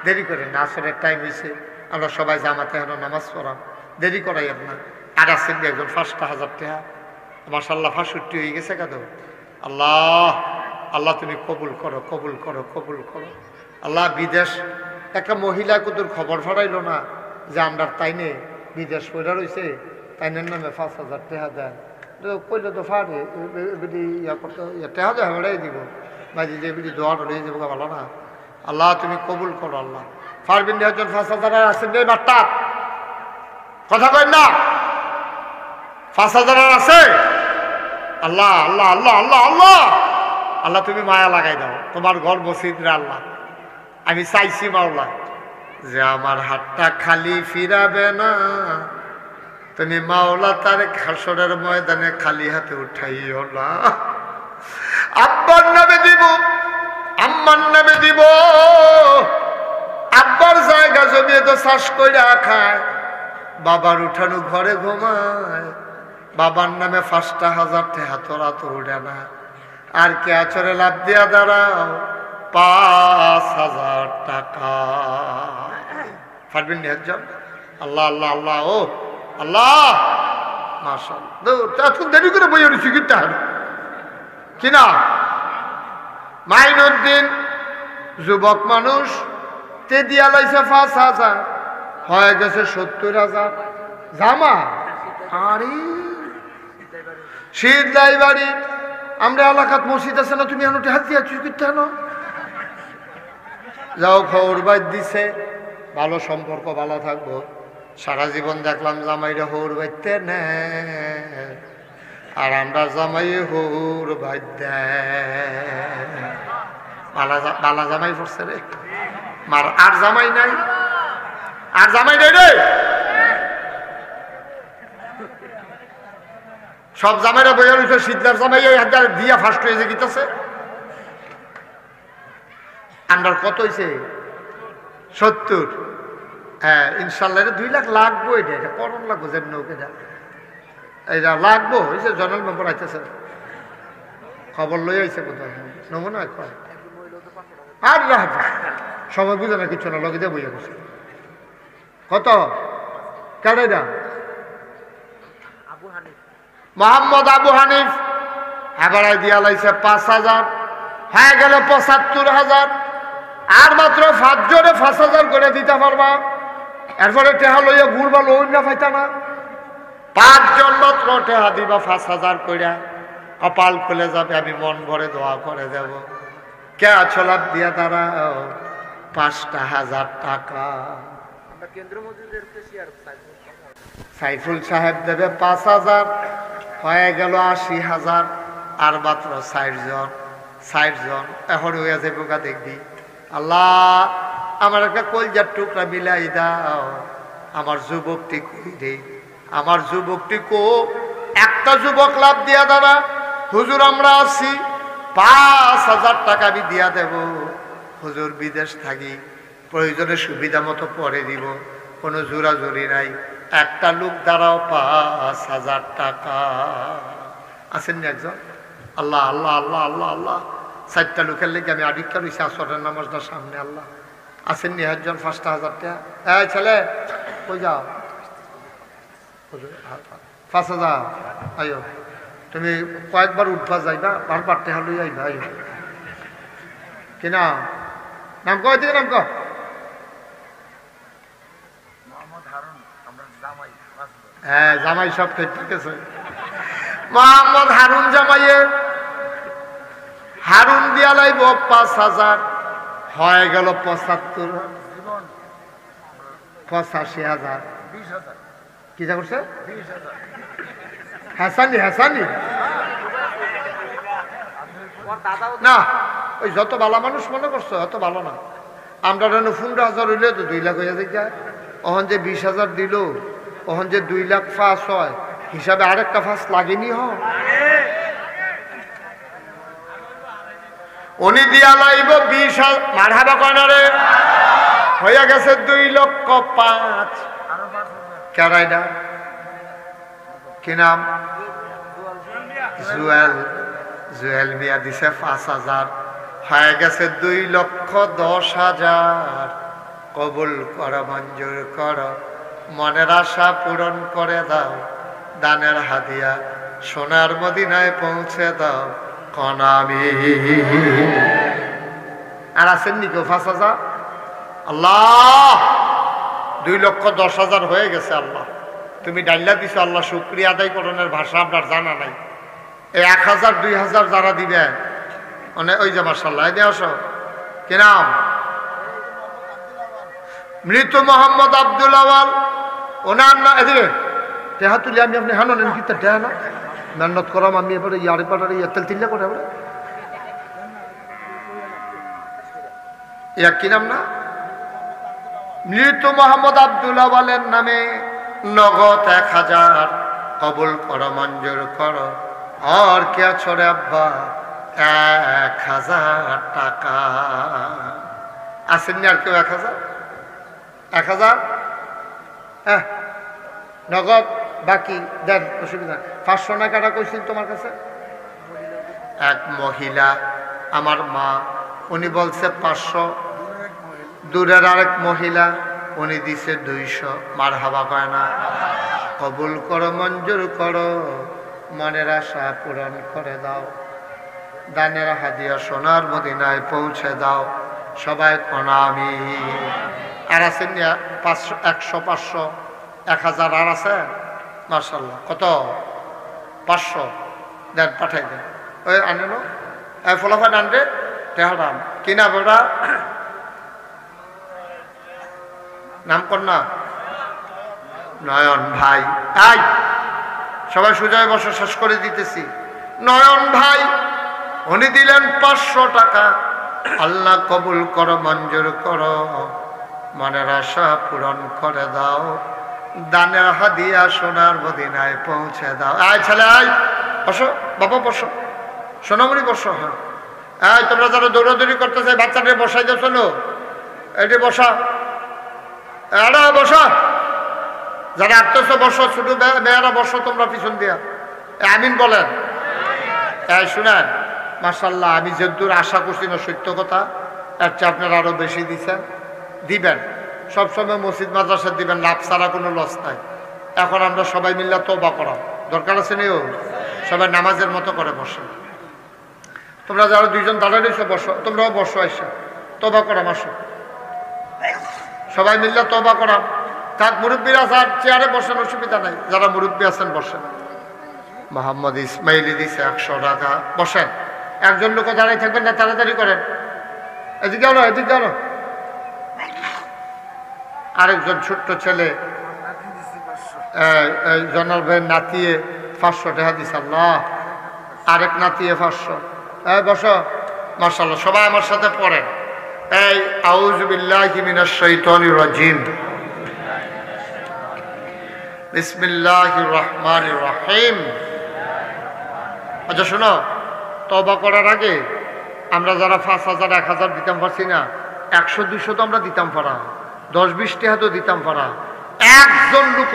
দেরি করে না, আসরের টাইম হয়েছে, আমরা সবাই জামাতে এখন নামাজ পড়াম, দেরি করাই না। আর আসেন একজন 5,000 টাকা, মাশাআল্লাহ 65 হয়ে গেছে কেন? আল্লাহ আল্লাহ তুমি কবুল করো, কবুল করো, কবুল করো আল্লাহ। বিদেশ একটা মহিলা কুতুর খবর ফাড়াইল না যে আমরা তাইনে বিদেশ পড়া রয়েছে, তাইনের নামে 5,000 টাকা দেন। কইলে তো ফাড়ে ইয়া করতে টাকা দেয় হারাই দিব, বাজি যে বিধি দোয়া হয়ে যাবো, ভালো না? আল্লাহ তুমি কবুল করো আল্লাহ। পারবেন একজন 5,000 আছেন রে বাট্টা, কথা কই না? 5,000 আছে? আল্লাহ আল্লাহ আল্লাহ আল্লাহ আল্লাহ আল্লাহ তুমি মায়া লাগাই দাও, তোমার ঘর মসজিদ রে আল্লাহ। আমি চাইছি মাওলা যে আমার হাতটা খালি ফিরাবে না, তুমি মাওলা তার হাসরের ময়দানে খালি হাতে উঠাইও না। আব্বার নামে দিব, আম্মার নামে দিব। আব্বার জায়গা জমিয়ে তো চাষ করে খায়, বাবার উঠানো ঘরে ঘুমায়, বাবার নামে 5,000 টাকা তোরা তো উঠে না। আর কে আচরে লাভ দিয়া দাঁড়াও 5,000 টাকা। পারবেন নি একজন? আল্লাহ আল্লাহ আল্লাহ, ও আল্লাহ মাশাআল্লাহ। এত দেরি করে বই রয়েছি কিটা কিনা? মাইনুদ্দিন যুবক মানুষ, তে দিয়া লাইছে 5,000, হয়ে গেছে 70,000। জামা আরে শীত লাই বাড়ি, আমরা এলাকাত মসজিদ আছে না, তুমি এখন হাত দিয়া চুরি করতে আনো। যাও খবর বাইর দিছে, ভালো সম্পর্ক, ভালো থাকবো। সারা জীবন দেখলাম জামাইরা হৌর বাইতে নে, আর আমরা জামাই হৌর বাইর দেয়। বালা জামাই পড়ছে রে মার, আর জামাই নাই, আর জামাই নাই রে। সব জামাইরা বইয়া রয়েছে, শীতলার জামাই দিয়া ফার্স্ট হয়েছে গিতেছে। আন্ডার কত হয়েছে? 70। হ্যাঁ ইনশাল্লাহ এটা 2 লাখ লাগবো। এটা এটা করণ লাগবো, যেমন এটা এটা লাগবো। হয়েছে জনাল মেম্বার আইতেছে, খবর লই আইছে কোথায় নমুনা কয়। আর সময় বুঝে না কিছু না, লগে দিয়ে বইয়া গেছে। কত কেডে না? মোহাম্মদ আবু হানিফ এবারে দিয়া লাইছে 5,000, হয়ে গেল 75,000। আর মাত্র 5 জনে 5,000 করে দিতে পারবা। এরপরে টেহা লইয়া ঘুরবা, লই না পাইতা না। 5 জন মাত্র টেহা দিবা 5,000 কইরা, কপাল খুলে যাবে। আমি মন ভরে দোয়া করে দেব। কে আছো লাভ দিয়া দাঁড়াও 5,000 টাকা। সাইফুল সাহেব দেবে 5,000, হয়ে গেল 80,000। আর মাত্র 60 জন, 60 জন এখন হয়ে যাবে বোকা। দেখবি আল্লাহ আমার একটা কলজার টুকরা মিলাই দাও। আমার যুবকটি কই রে, আমার যুবকটি কো। একটা যুবক লাভ দিয়া দাঁড়া, হুজুর আমরা আছি, 5,000 টাকা আমি দিয়া দেব। হুজুর বিদেশ থাকি, প্রয়োজনে সুবিধা মতো পরে দিব, কোনো জোরাজুরি নাই। একটা লোক দাঁড়াও 5,000 টাকা। আছেন না একজন? আল্লাহ আল্লাহ আল্লাহ আল্লাহ আল্লাহ। 4টা লোকের লেগে আমি আডিক্কা রয়েছি আসরের নামাজটার সামনে। আল্লাহ আছেন নি একজন? 5,000 টাকা। এই ছেলে কই যাও? 5,000 আইও। তুমি কয়েকবার উঠবা যাইবা, বারবার টেহা লই আইবা। আইও কিনা নাম কয় দিকে নাম কয়? হ্যাঁ জামাই সব ঠিক আছে। মোহাম্মদ হারুন জামাইয়ে হারুন দিয়া লাইব 5,000, হয়ে গেল 85,000। কি যা করছে? হাসানি হাসানি না ওই যত ভালো মানুষ মনে করছো অত ভালো না। আমরা 15,000 হইলে তো 2 লাখ হয়ে যায়। ওখান যে 20,000 দিল, ওখান যে 2 লাখ ফাঁস হয়, হিসাবে আরেকটা ফাঁস লাগেনি উনি দিয়া লাইব 20,000 মারহাবা কয় না রে, হয়ে গেছে 2,05,000। কেরাইডা কি নাম? জুয়েল মিয়া দিছে 5,000, হয়ে গেছে 2,10,000। কবুল কর, মঞ্জুর কর, মনের আশা পূরণ করে দাও, দানের হাদিয়া সোনার মদিনায় পৌঁছে দাও কনামি। আর আছেন নি কেউ 5,000? আল্লাহ 2,10,000 হয়ে গেছে। আল্লাহ তুমি ডাইলা দিছো, আল্লাহ শুকরিয়া আদায় করণের ভাষা আপনার জানা নাই। এই 1,000 2,000 যারা দিবে মানে ওই যে মাশাআল্লাহ এনে আসো, কি নাম? মৃত মোহাম্মদ আব্দুল আওয়াল। ওনার না এদিকে টেহা তুলি আমি আপনি হানো নেন কি টেহা না মেহনত করাম আমি এবারে ইয়ারে পাড়ারে তেল তিল্লা করে এবারে ইয়া কি নাম না? মৃত মোহাম্মদ আব্দুল আওয়ালের নামে নগদ 1,000 কবুল করো, মঞ্জুর করো। আর কে ছড়ে আব্বা 1,000 টাকা আসেননি? আর কেউ 1,000 হ্যাঁ নগদ বাকি দেন, অসুবিধা। 500 টাকাটা কইছিল তোমার কাছে? এক মহিলা আমার মা, উনি বলছে 500। দূরের আরেক মহিলা উনি দিছে 200। মারহাবা কয় না? কবুল করো, মঞ্জুর করো, মনের আশা পূরণ করে দাও, দানের হাদিয়া সোনার মদিনায় পৌঁছে দাও। সবাই কোনা আমি। আর আছেন 500 100 500 1,000 আর আছে? মাশাআল্লাহ। কত? 500 দেন, পাঠাই দেন। ওই আনেন ফলাফল আনবে টেহারাম কিনা বেড়া নাম কর না? নয়ন ভাই। তাই সবাই সুজয় বসে শেষ করে দিতেছি। নয়ন ভাই উনি দিলেন 500 টাকা। আল্লাহ কবুল করো, মঞ্জুর করো, মনের আশা পূরণ করে দাও, দানের হাদিয়া সোনার মদিনায় পৌঁছে দাও। আয় ছেলে আয়, বসো বাবা, বসো, সোনামণি বসো। হ্যাঁ এই তোমরা যারা দৌড়াদৌড়ি করতেছে বাচ্চাদের বসাই দিয়েছ, এটি বসা, এরা বসা, যারা আটতেছো বসো, ছোট মেয়েরা বসো তোমরা পিছন দিয়া। আমিন বলেন। এই শুনেন, মাশাআল্লাহ আমি যেদূর আশা করছি না সত্য কথা, এর চেয়ে আপনারা আরো বেশি দিবেন। সবসময় মসজিদ মাদ্রাসা দিবেন, লাভ ছাড়া কোনো লস নাই। এখন আমরা সবাই মিল্লা তওবা করা দরকার আছে নিও, সবাই নামাজের মতো করে বসে। তোমরা যারা 2জন দাঁড়াইছো বসো, তোমরাও বসো, এসে তওবা করা মাসো, সবাই মিল্লা তওবা করা। থাক মুরব্বীরা স্যার চেয়ারে বসেন, অসুবিধা নাই, যারা মুরব্বী আছেন বসেন। মোহাম্মদ ইসমাইলি দিছে 100 টাকা, বসেন। একজন লোক দাঁড়াই থাকবেন না, তাড়াতাড়ি করেন। এদিকে আনো, এদিকে আনো। আরেকজন ছোট্ট ছেলে জনাল ভাইয়ের নাতিয়ে 500 টাকা দিছে। আল্লাহ, আরেক নাতিয়ে 500। বসো, মাশাআল্লাহ। সবাই আমার সাথে পড়েন। এই আউযু বিল্লাহি মিনাশ শাইতানির রাজিম, বিসমিল্লাহির রহমানির রহিম। আচ্ছা শোনো, তওবা করার আগে আমরা যারা 5,000 1,000 দিতাম পারছি না, 100 200 তো আমরা দিতাম পারা, 10-20 টাকা তো দিতাম পারা। একজন লোক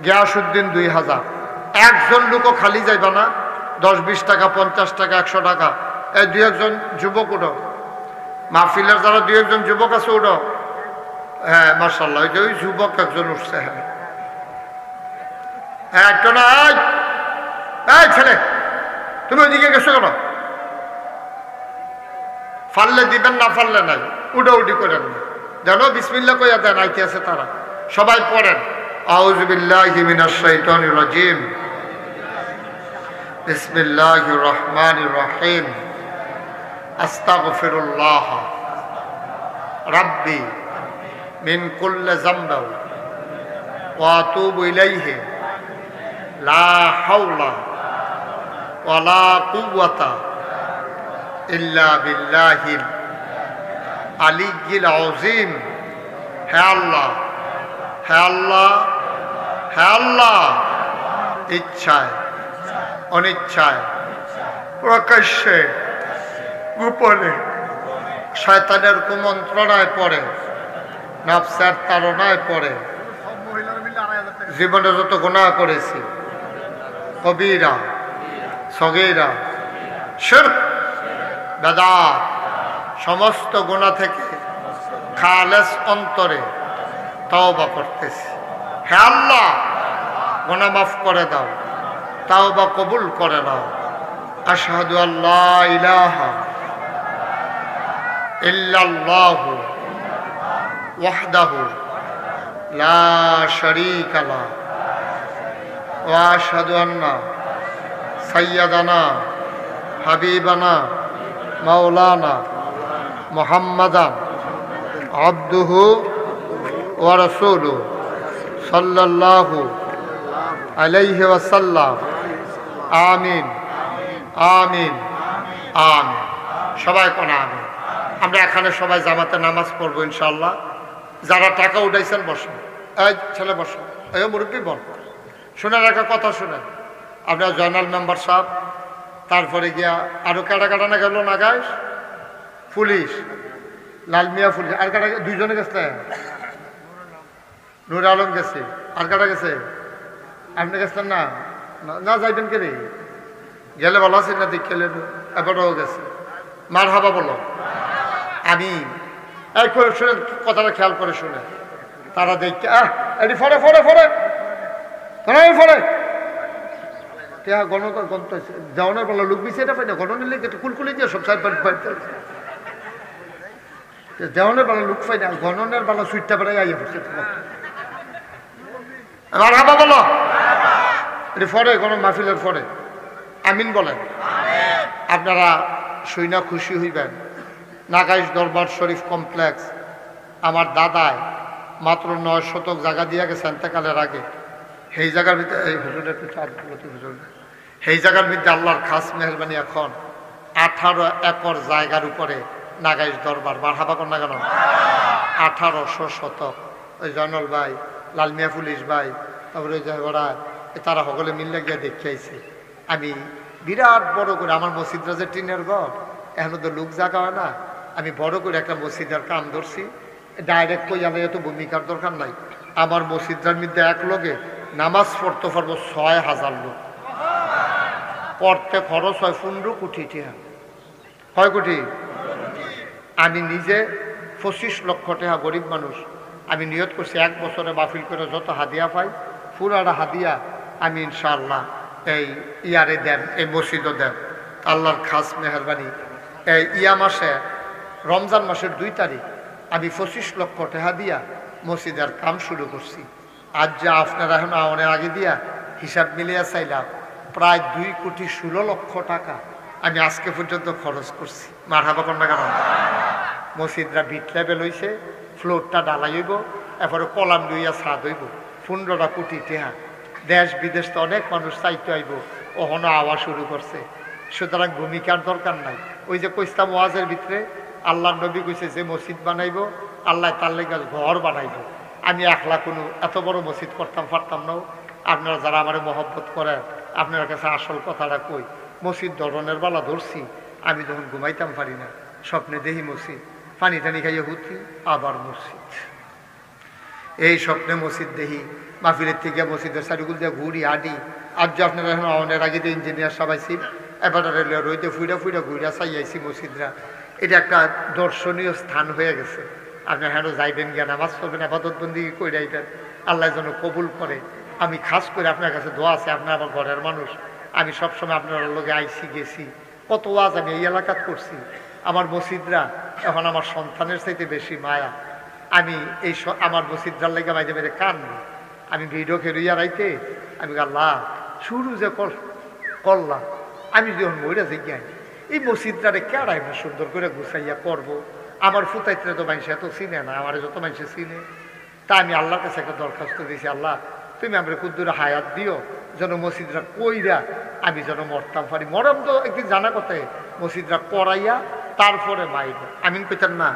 গিয়াসউদ্দিন 2000, একজন লোক খালি যাইবা না, 10-20 টাকা 50 টাকা 100 টাকা। এই 2-1 যুবক উঠো, মাহফিলের যারা 2-1 যুবক আছে উঠো। হ্যাঁ মাশাআল্লাহ, ওই যে ওই যুবক একজন উঠছে। হ্যাঁ একটা না, এই ছেলে তুমি ওইদিকে গেছো কেন? ফাললে দিবেন, না ফাললে নাই, উডাউডি করেন না, জানো বিসমিল্লাহ কইয়া দেন, আইতে আছে তারা। সবাই পড়েন আউযু বিল্লাহি মিনাশ শাইতানির রাজিম, বিসমিল্লাহির রহমানির রহিম, আস্তাগফিরুল্লাহ রাব্বি মিন কুল্লি যামবিন ওয়া আতুবু ইলাইহি লা হাওলা ওয়ালা কুওয়াতা ইল্লা বিল্লাহিল আলিয়্যিল আযীম। হে আল্লাহ, হে আল্লাহ, হে আল্লাহ, ইচ্ছায় অনিচ্ছায় প্রকাশ্যে গোপনে শয়তানের কুমন্ত্রণায় পড়ে, নফসের তাড়নায় পড়ে জীবনে যত গুনাহ করেছি, কবিরা সগীরা শিরক বেদাত, সমস্ত গুনাহ থেকে খালেস অন্তরে তওবা করতেছি। হে আল্লাহ, গুনাহ মাফ করে দাও, তওবা কবুল করে নাও। আশহাদু আল্লা ইলাহা ইল্লাল্লাহু ওয়াহদাহু লা শারীকা লাহু ওয়া আশহাদু আন্না সাইয়্যিদানা হাবিবানা মাওলানা মুহাম্মাদান আবদুহু ওয়া রাসূলুহু সাল্লাল্লাহু আলাইহি ওয়াসাল্লাম। আমিন আমিন আমিন। সবাই কোন আমিন। আমরা এখানে সবাই জামাতে নামাজ পড়বো ইনশাআল্লাহ। যারা টাকা উঠাইছেন বসেন, এই ছেলে বসেন, এই মুরব্বী বল, শুনে রাখা কথা শুনেন। আপনার জয়নাল মেম্বার সাহেব, তারপরে গিয়া আরো কাটা কাটানো গেল না গাইস, পুলিশ লালমিয়া পুলিশ, আর কাটা দুইজনে গেছে, নুর আলম গেছে, আর কাটা গেছে, আপনি গেছেন না? না যাইবেন কে রে? গেলে ভালো আছেন না? দেখলে এবারও গেছে। মার হাবা বলো। আমি এই করে শুনে কথাটা খেয়াল করে শুনে তারা দেখতে এটি ফরে ফরে ফরে ফরে দেওয়ানের বলা লোক বিছে এটা পাই না, গণনের লেগে কুলকুলি দিয়ে সব সাইড দেওয়ানের বেলা লোক পাই না, গণনের বেলা সুইটটা বেড়াই আইয়া পড়ছে। আমার হাবা বলো। এটি ফরে গণ মাহফিলের ফরে আমিন বলেন। আপনারা শুই না খুশি হইবেন। নাগাইশ দরবার শরীফ কমপ্লেক্স আমার দাদায় মাত্র 9 শতক জায়গা দিয়ে গেছে এতেকালের আগে। সেই জায়গার ভিতরে এই হুজুরের একটু হুজুর, সেই জায়গার মধ্যে আল্লাহর খাস মেহরবানি এখন 18 একর জায়গার উপরে নাগাইশ দরবার। মারহাবা কর না কেন? 1800 শতক। ওই জয়নাল ভাই, লালমিয়া পুলিশ ভাই, তারপরে ওই জায়গাটা তারা সকলে মিললে গিয়ে দেখে আইছে। আমি বিরাট বড় করে আমার মসজিদরা যে টিনের ঘর, এখন তো লোক জায়গা হয় না, আমি বড় করে একটা মসজিদের কাম ধরছি। ডাইরেক্ট কই আমি এত ভূমিকার দরকার নাই। আমার মসজিদটার মধ্যে এক লোকে নামাজ পড়তে পারবো 6000 লোক। পড়তে খরচ হয় 15 কোটি টাকা। কয় কোটি? আমি নিজে 25 লক্ষ টাকা, গরিব মানুষ। আমি নিয়ত করছি 1 বছরে মাহফিল করে যত হাদিয়া পাই পুরাটা হাদিয়া আমি ইনশাআল্লাহ এই ইয়ারে দেন, এই মসজিদও দেন। আল্লাহর খাস মেহরবানি এই ইয়া মাসে রমজান মাসের 2 তারিখ আমি 25 লক্ষ টাকা দিয়া মসজিদের কাম শুরু করছি। আজ যা আপনারা এখন অনেক আগে দিয়া হিসাব মিলিয়ে চাইলাম, প্রায় 2,16,00,000 টাকা আমি আজকে পর্যন্ত খরচ করছি। মারহাবা কর না কেন? মসজিদরা বিট লেভেল হয়েছে, ফ্লোরটা ডালাই হইব, এরপরে কলাম লইয়া ছাদ হইব, 15 কোটি টাকা। দেশ বিদেশ তো অনেক মানুষ চাইতে আইব, ওখানে আওয়া শুরু করছে। সুতরাং ভূমিকার দরকার নাই। ওই যে কইস্তাম ওয়াজের ভিতরে আল্লাহ নবী কইছে যে মসজিদ বানাইব আল্লাহ তার লেগে ঘর বানাইব। আমি একলা কোনো এত বড় মসজিদ করতাম পারতাম না। আপনারা যারা আমার মহব্বত করেন আপনার কাছে আসল কথাটা কই, মসজিদ ধরনের বেলা ধরছি। আমি যখন ঘুমাইতাম পারি না, স্বপ্নে দেখি মসজিদ, পানি টানি খাইয়ে হুতি আবার মসজিদ। এই স্বপ্নে মসজিদ দেখি, মাহফিলের থেকে মসজিদের চারিগুল দিয়ে ঘুরি আডি। আজ যে আপনারা এখন অনেক আগে তো ইঞ্জিনিয়ার সবাইছি, এবার রেলের রইতে ফুইরা ফুইরা ঘুরা চাইয়াইছি মসজিদরা। এটা একটা দর্শনীয় স্থান হয়ে গেছে। আপনার হেন যাইবেন গিয়া নামাজ পড়বেন, আবাদত বন্দি করে যাইবেন, আল্লাহ যেন কবুল করে। আমি খাস করে আপনার কাছে দোয়া আছে, আপনার আমার ঘরের মানুষ। আমি সবসময় আপনার লগে আইসি গেছি, কত ওয়াজ আমি এই এলাকাত করছি। আমার মসজিদরা এখন আমার সন্তানের চাইতে বেশি মায়া। আমি এই আমার মসজিদরার লেগে মাঝে মাঝে কান্দি। আমি ভিডিও খেলুইয়া রাইতে আমি আল্লাহ শুরু যে করলাম, আমি যখন মইরা যাই এই মসজিদটারে কেড়াই না সুন্দর করে গুছাইয়া করবো। আমার ফুতাইতে তো মানুষ এত চিনে না, আমার যত মানুষ চিনে। তা আমি আল্লাহর কাছে একটা দরখাস্ত দিয়েছি, আল্লাহ তুমি আমরা কুদ্দুরে হায়াত দিও, যেন মসজিদরা কইরা আমি যেন মরতাম পারি। মরম তো একদিন জানা কথায় মসজিদরা করাইয়া তারপরে বাইব। আমি কইতাম না,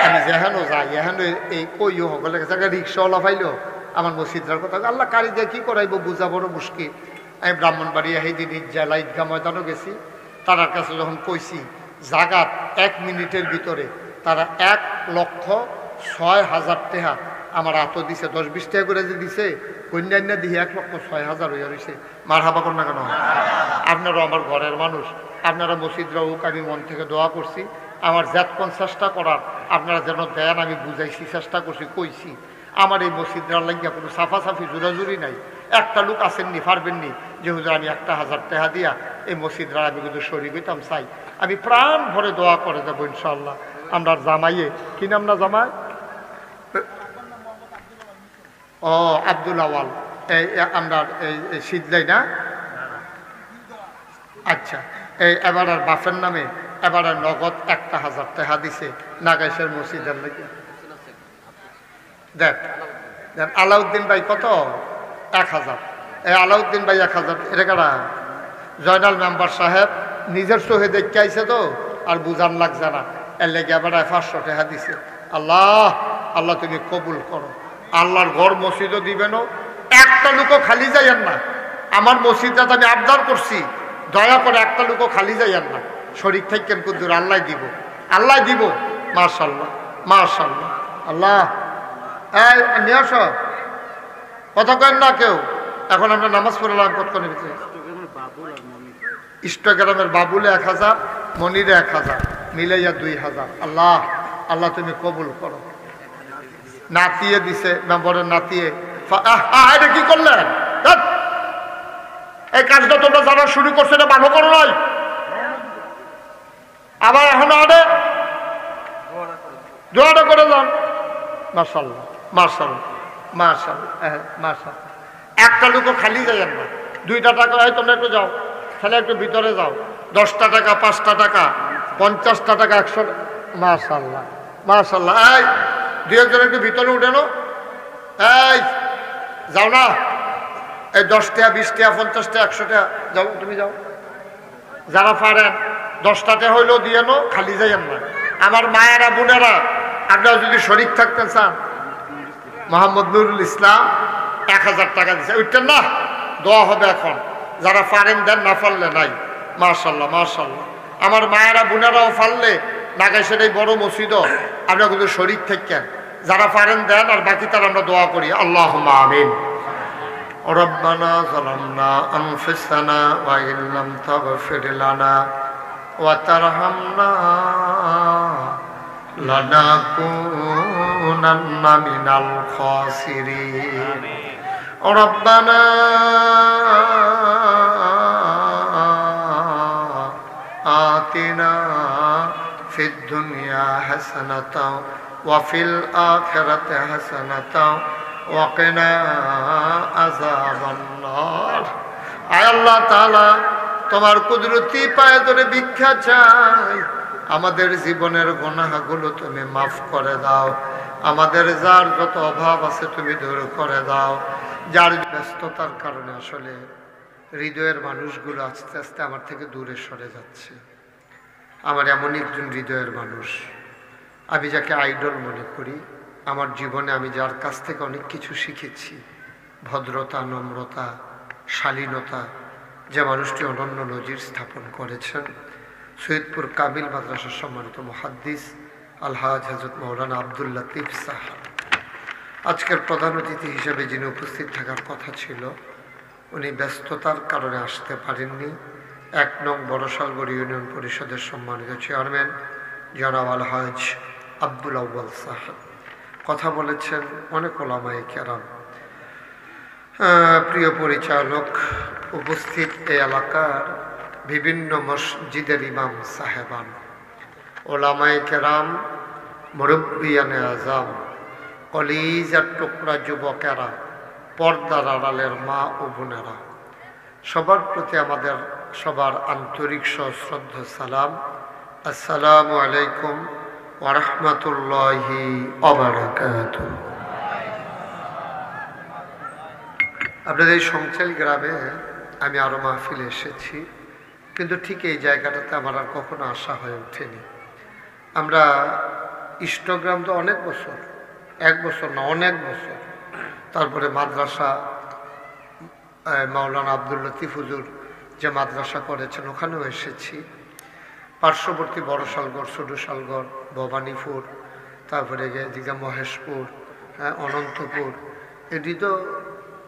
আমি যেহেনো যাই এহেন এই কইও সকলের কাছে রিক্সাওয়ালা পাইলো আমার মসজিদরার কথা আল্লাহ কারি দিয়ে কি করাইব বুঝা বড় মুশকিল। আমি ব্রাহ্মণবাড়িয়া সেইদিন জেলা ঈদগাহ ময়দানও গেছি, তার কাছে যখন কইছি জাগাত 1 মিনিটের ভিতরে তারা 1,06,000 টাকা আমার হাতও দিছে, 10-20 টাকা করে যে দিছে কন্যান্য দিয়ে 1,06,000 হইয়া রয়েছে। মার হাবা কর না কেন? আপনারাও আমার ঘরের মানুষ, আপনারা মসজিদরা হোক, আমি মন থেকে দোয়া করছি আমার যতক্ষণ চেষ্টা করার আপনারা যেন দেন, আমি বুঝাইছি চেষ্টা করছি কইছি। আমার এই মসজিদরা লাগিয়া কোনো সাফাসাফি জোরাজুরি নাই। একটা লোক আসেননি পারবেননি যে হুজুর আমি 1,000 টাকা দিয়া এই মসজিদরা আমি কিন্তু শরীর হইতাম চাই। আমি প্রাণ ভরে দোয়া করে যাবো ইনশাল্লাহ। আমরা জামাইয়ে কি নাম না জামাই? ও আব্দুল আওয়াল, এই আমরা এই সিদ্ধলাই না? আচ্ছা, এই এবার আর বাফের নামে এবার আর নগদ 1,000 টাকা দিছে নাগাইশের মসজিদের লাগে। দেখ দেখ আলাউদ্দিন ভাই কত? 1,000। এই আলাউদ্দিন ভাই 1,000। এটা কারা? জয়নাল মেম্বার সাহেব নিজের চোখে দেখতে আইছে তো আর বুঝান লাগছে না, এর লেগে আবার 500 টাকা দিছে। আল্লাহ আল্লাহ তুমি কবুল করো। আল্লাহর ঘর মসজিদও দিবেন, একটা লোকও খালি যাইয়েন না। আমার মসজিদটা আমি আবদার করছি, দয়া করে একটা লোকও খালি যাইয়েন না। শরীর থাকেন কুদ্দুর আল্লাহ দিব, আল্লাহ দিব। মাশাআল্লাহ মাশাআল্লাহ। আল্লাহ এই নিয়ে আস, কথা কেন না কেউ। এখন আমরা নামাজ পড়লাম কতক্ষণের ভিতরে। ইস্টাগ্রামের বাবুলে 1,000, মনিরে 1,000, মিলাইয়া 2,000। আল্লাহ আল্লাহ তুমি কবুল করো। নাতিয়ে দিছে মেম্বরের নাতিয়ে। এটা কি করলেন? এই কাজটা তোমরা যারা শুরু করছে এটা ভালো করো নাই, আবার এখন আরে দোয়াটা করে যান। মাশাআল্লাহ মাশাআল্লাহ মাশাআল্লাহ মাশাআল্লাহ। একটা লোকও খালি যাইয়েন না। 2টা টাকা হয় তোমরা একটু যাও, তাহলে একটু ভিতরে যাও। 10টা টাকা, 5টা টাকা, 50টা টাকা, 100। মাশাআল্লাহ মাশাআল্লাহ। এই 2 একজন একটু ভিতরে উঠেনো। এই যাও না, এই 10 টাকা, 20 টাকা, 50 টাকা, 100 টাকা যাও, তুমি যাও। যারা পারেন 10টা টাকা হইলেও দিয়ে নো, খালি যাইয়েন না। আমার মায়েরা বোনেরা আপনারা যদি শরীক থাকতে চান, মোহাম্মদ নুরুল ইসলাম 1,000 টাকা দিচ্ছে, উঠতেন না, দোয়া হবে এখন। যারা পারেন দেন, না পারলে নাই। মাশাআল্লাহ মাশাআল্লাহ। আমার মায়েরা বোনেরাও পারলে নাগাইশের এই বড় মসজিদও আপনারা কিন্তু শরীক থাকেন, যারা পারেন দেন, আর বাকি তারা আমরা দোয়া করি। আল্লাহুম্মা আমিন। রব্বানা যালামনা আনফুসানা ওয়া ইল্লাম তাগফির লানা ওয়া তারহামনা লানাকুনান্না মিনাল খাসিরিন। রব্বানা আতিনা ফিদ দুনিয়া হাসানাতাও ওয়া ফিল আখিরাতি হাসানাতাও ওয়া কিনা আযাবান নার। আয় আল্লাহ তাআলা, তোমার কুদরতি পায়ে ধরে ভিক্ষা চাই, আমাদের জীবনের গুনাহগুলো তুমি মাফ করে দাও। আমাদের যার যত অভাব আছে তুমি দূর করে দাও। যার ব্যস্ততার কারণে আসলে হৃদয়ের মানুষগুলো আস্তে আস্তে আমার থেকে দূরে সরে যাচ্ছে। আমার এমন একজন হৃদয়ের মানুষ, আমি যাকে আইডল মনে করি, আমার জীবনে আমি যার কাছ থেকে অনেক কিছু শিখেছি, ভদ্রতা, নম্রতা, শালীনতা, যে মানুষটি অনন্য নজির স্থাপন করেছেন, সৈয়দপুর কামিল মাদ্রাসার সম্মানিত মুহাদ্দিস আলহাজ হযরত মাওলানা আব্দুল লতিফ সাহেব। আজকের প্রধান অতিথি হিসেবে যিনি উপস্থিত থাকার কথা ছিল, উনি ব্যস্ততার কারণে আসতে পারেননি। 1 নং বড়শালগড় ইউনিয়ন পরিষদের সম্মানিত চেয়ারম্যান জনাব আলহাজ আব্দুল আউয়াল সাহেব কথা বলেছেন। অনেক ওলামায়ে কেরাম, প্রিয় পরিচালক, উপস্থিত এই এলাকার বিভিন্ন মসজিদের ইমাম সাহেবান, ওলামায়ে কেরাম, মুরব্বিয়ানে আজম, কলিজার টুকরা যুবকেরা, পর্দার আড়ালের মা ও বোনেরা, সবার প্রতি আমাদের সবার আন্তরিক সশ্রদ্ধ সালাম। আসসালামু আলাইকুম ওয়া রাহমাতুল্লাহি ওয়া বারাকাতুহু। আপনাদের এই সংচাল গ্রামে আমি আরো মাহফিলে এসেছি। কিন্তু ঠিক এই জায়গাটাতে আমার আর কখনো আসা হয়ে ওঠেনি। আমরা ইষ্টগ্রাম তো অনেক বছর, 1 বছর না অনেক বছর, তারপরে মাদ্রাসা মাওলানা আব্দুল লতিফ হুজুর যে মাদ্রাসা করেছেন ওখানেও এসেছি। পার্শ্ববর্তী বড় শালগড়, ছোট শালগড়, ভবানীপুর, তারপরে এদিকে মহেশপুর, অনন্তপুর, এটি তো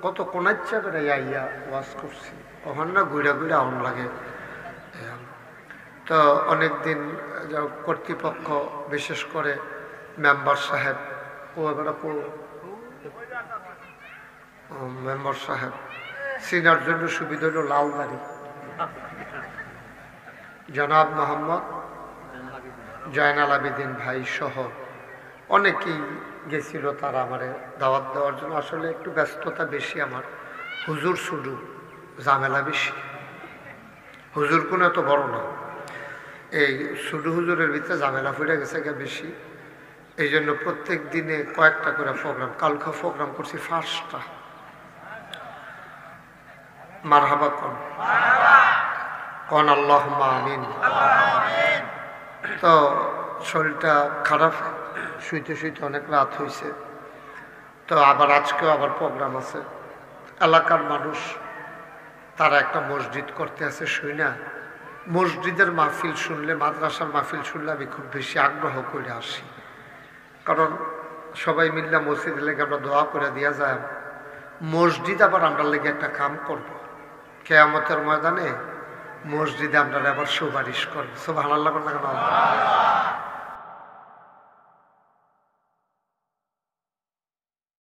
কত কোনাচ্চা করে আইয়া ওয়াজ করছি, ওখান না ঘুরে ঘুরে আউন লাগে। তো অনেকদিন কর্তৃপক্ষ বিশেষ করে মেম্বার সাহেব মেম্বার সাহেব সিনার জন্য সুবিধা হল লালবাড়ি জনাব মোহাম্মদ জয়নাল আবেদিন ভাই সহ অনেকেই গেছিল, তারা আমার দাওয়াত দেওয়ার জন্য। আসলে একটু ব্যস্ততা বেশি আমার, হুজুর শুধু ঝামেলা বেশি, হুজুর কোনো এত বড় না, এই শুধু হুজুরের ভিতরে ঝামেলা ফুটে গেছে বেশি। এই জন্য প্রত্যেক দিনে কয়েকটা করে প্রোগ্রাম, কালকে প্রোগ্রাম করছি 5টা। মারহাবা কন আল্লাহুম্মা আমিন। তো শরীরটা খারাপ, শুইতে শুইতে অনেক রাত হয়েছে। তো আবার আজকেও আবার প্রোগ্রাম আছে। এলাকার মানুষ তারা একটা মসজিদ করতে আছে, শুই না মসজিদের মাহফিল শুনলে, মাদ্রাসার মাহফিল শুনলে আমি খুব বেশি আগ্রহ করে আসি। কারণ সবাই মিললে মসজিদের লেগে আমরা দোয়া করে দেওয়া যায়। মসজিদ আবার আমরা লেগে একটা কাম করব, কিয়ামতের ময়দানে মসজিদে আমরা আবার সুপারিশ করবো। সুবহানাল্লাহ।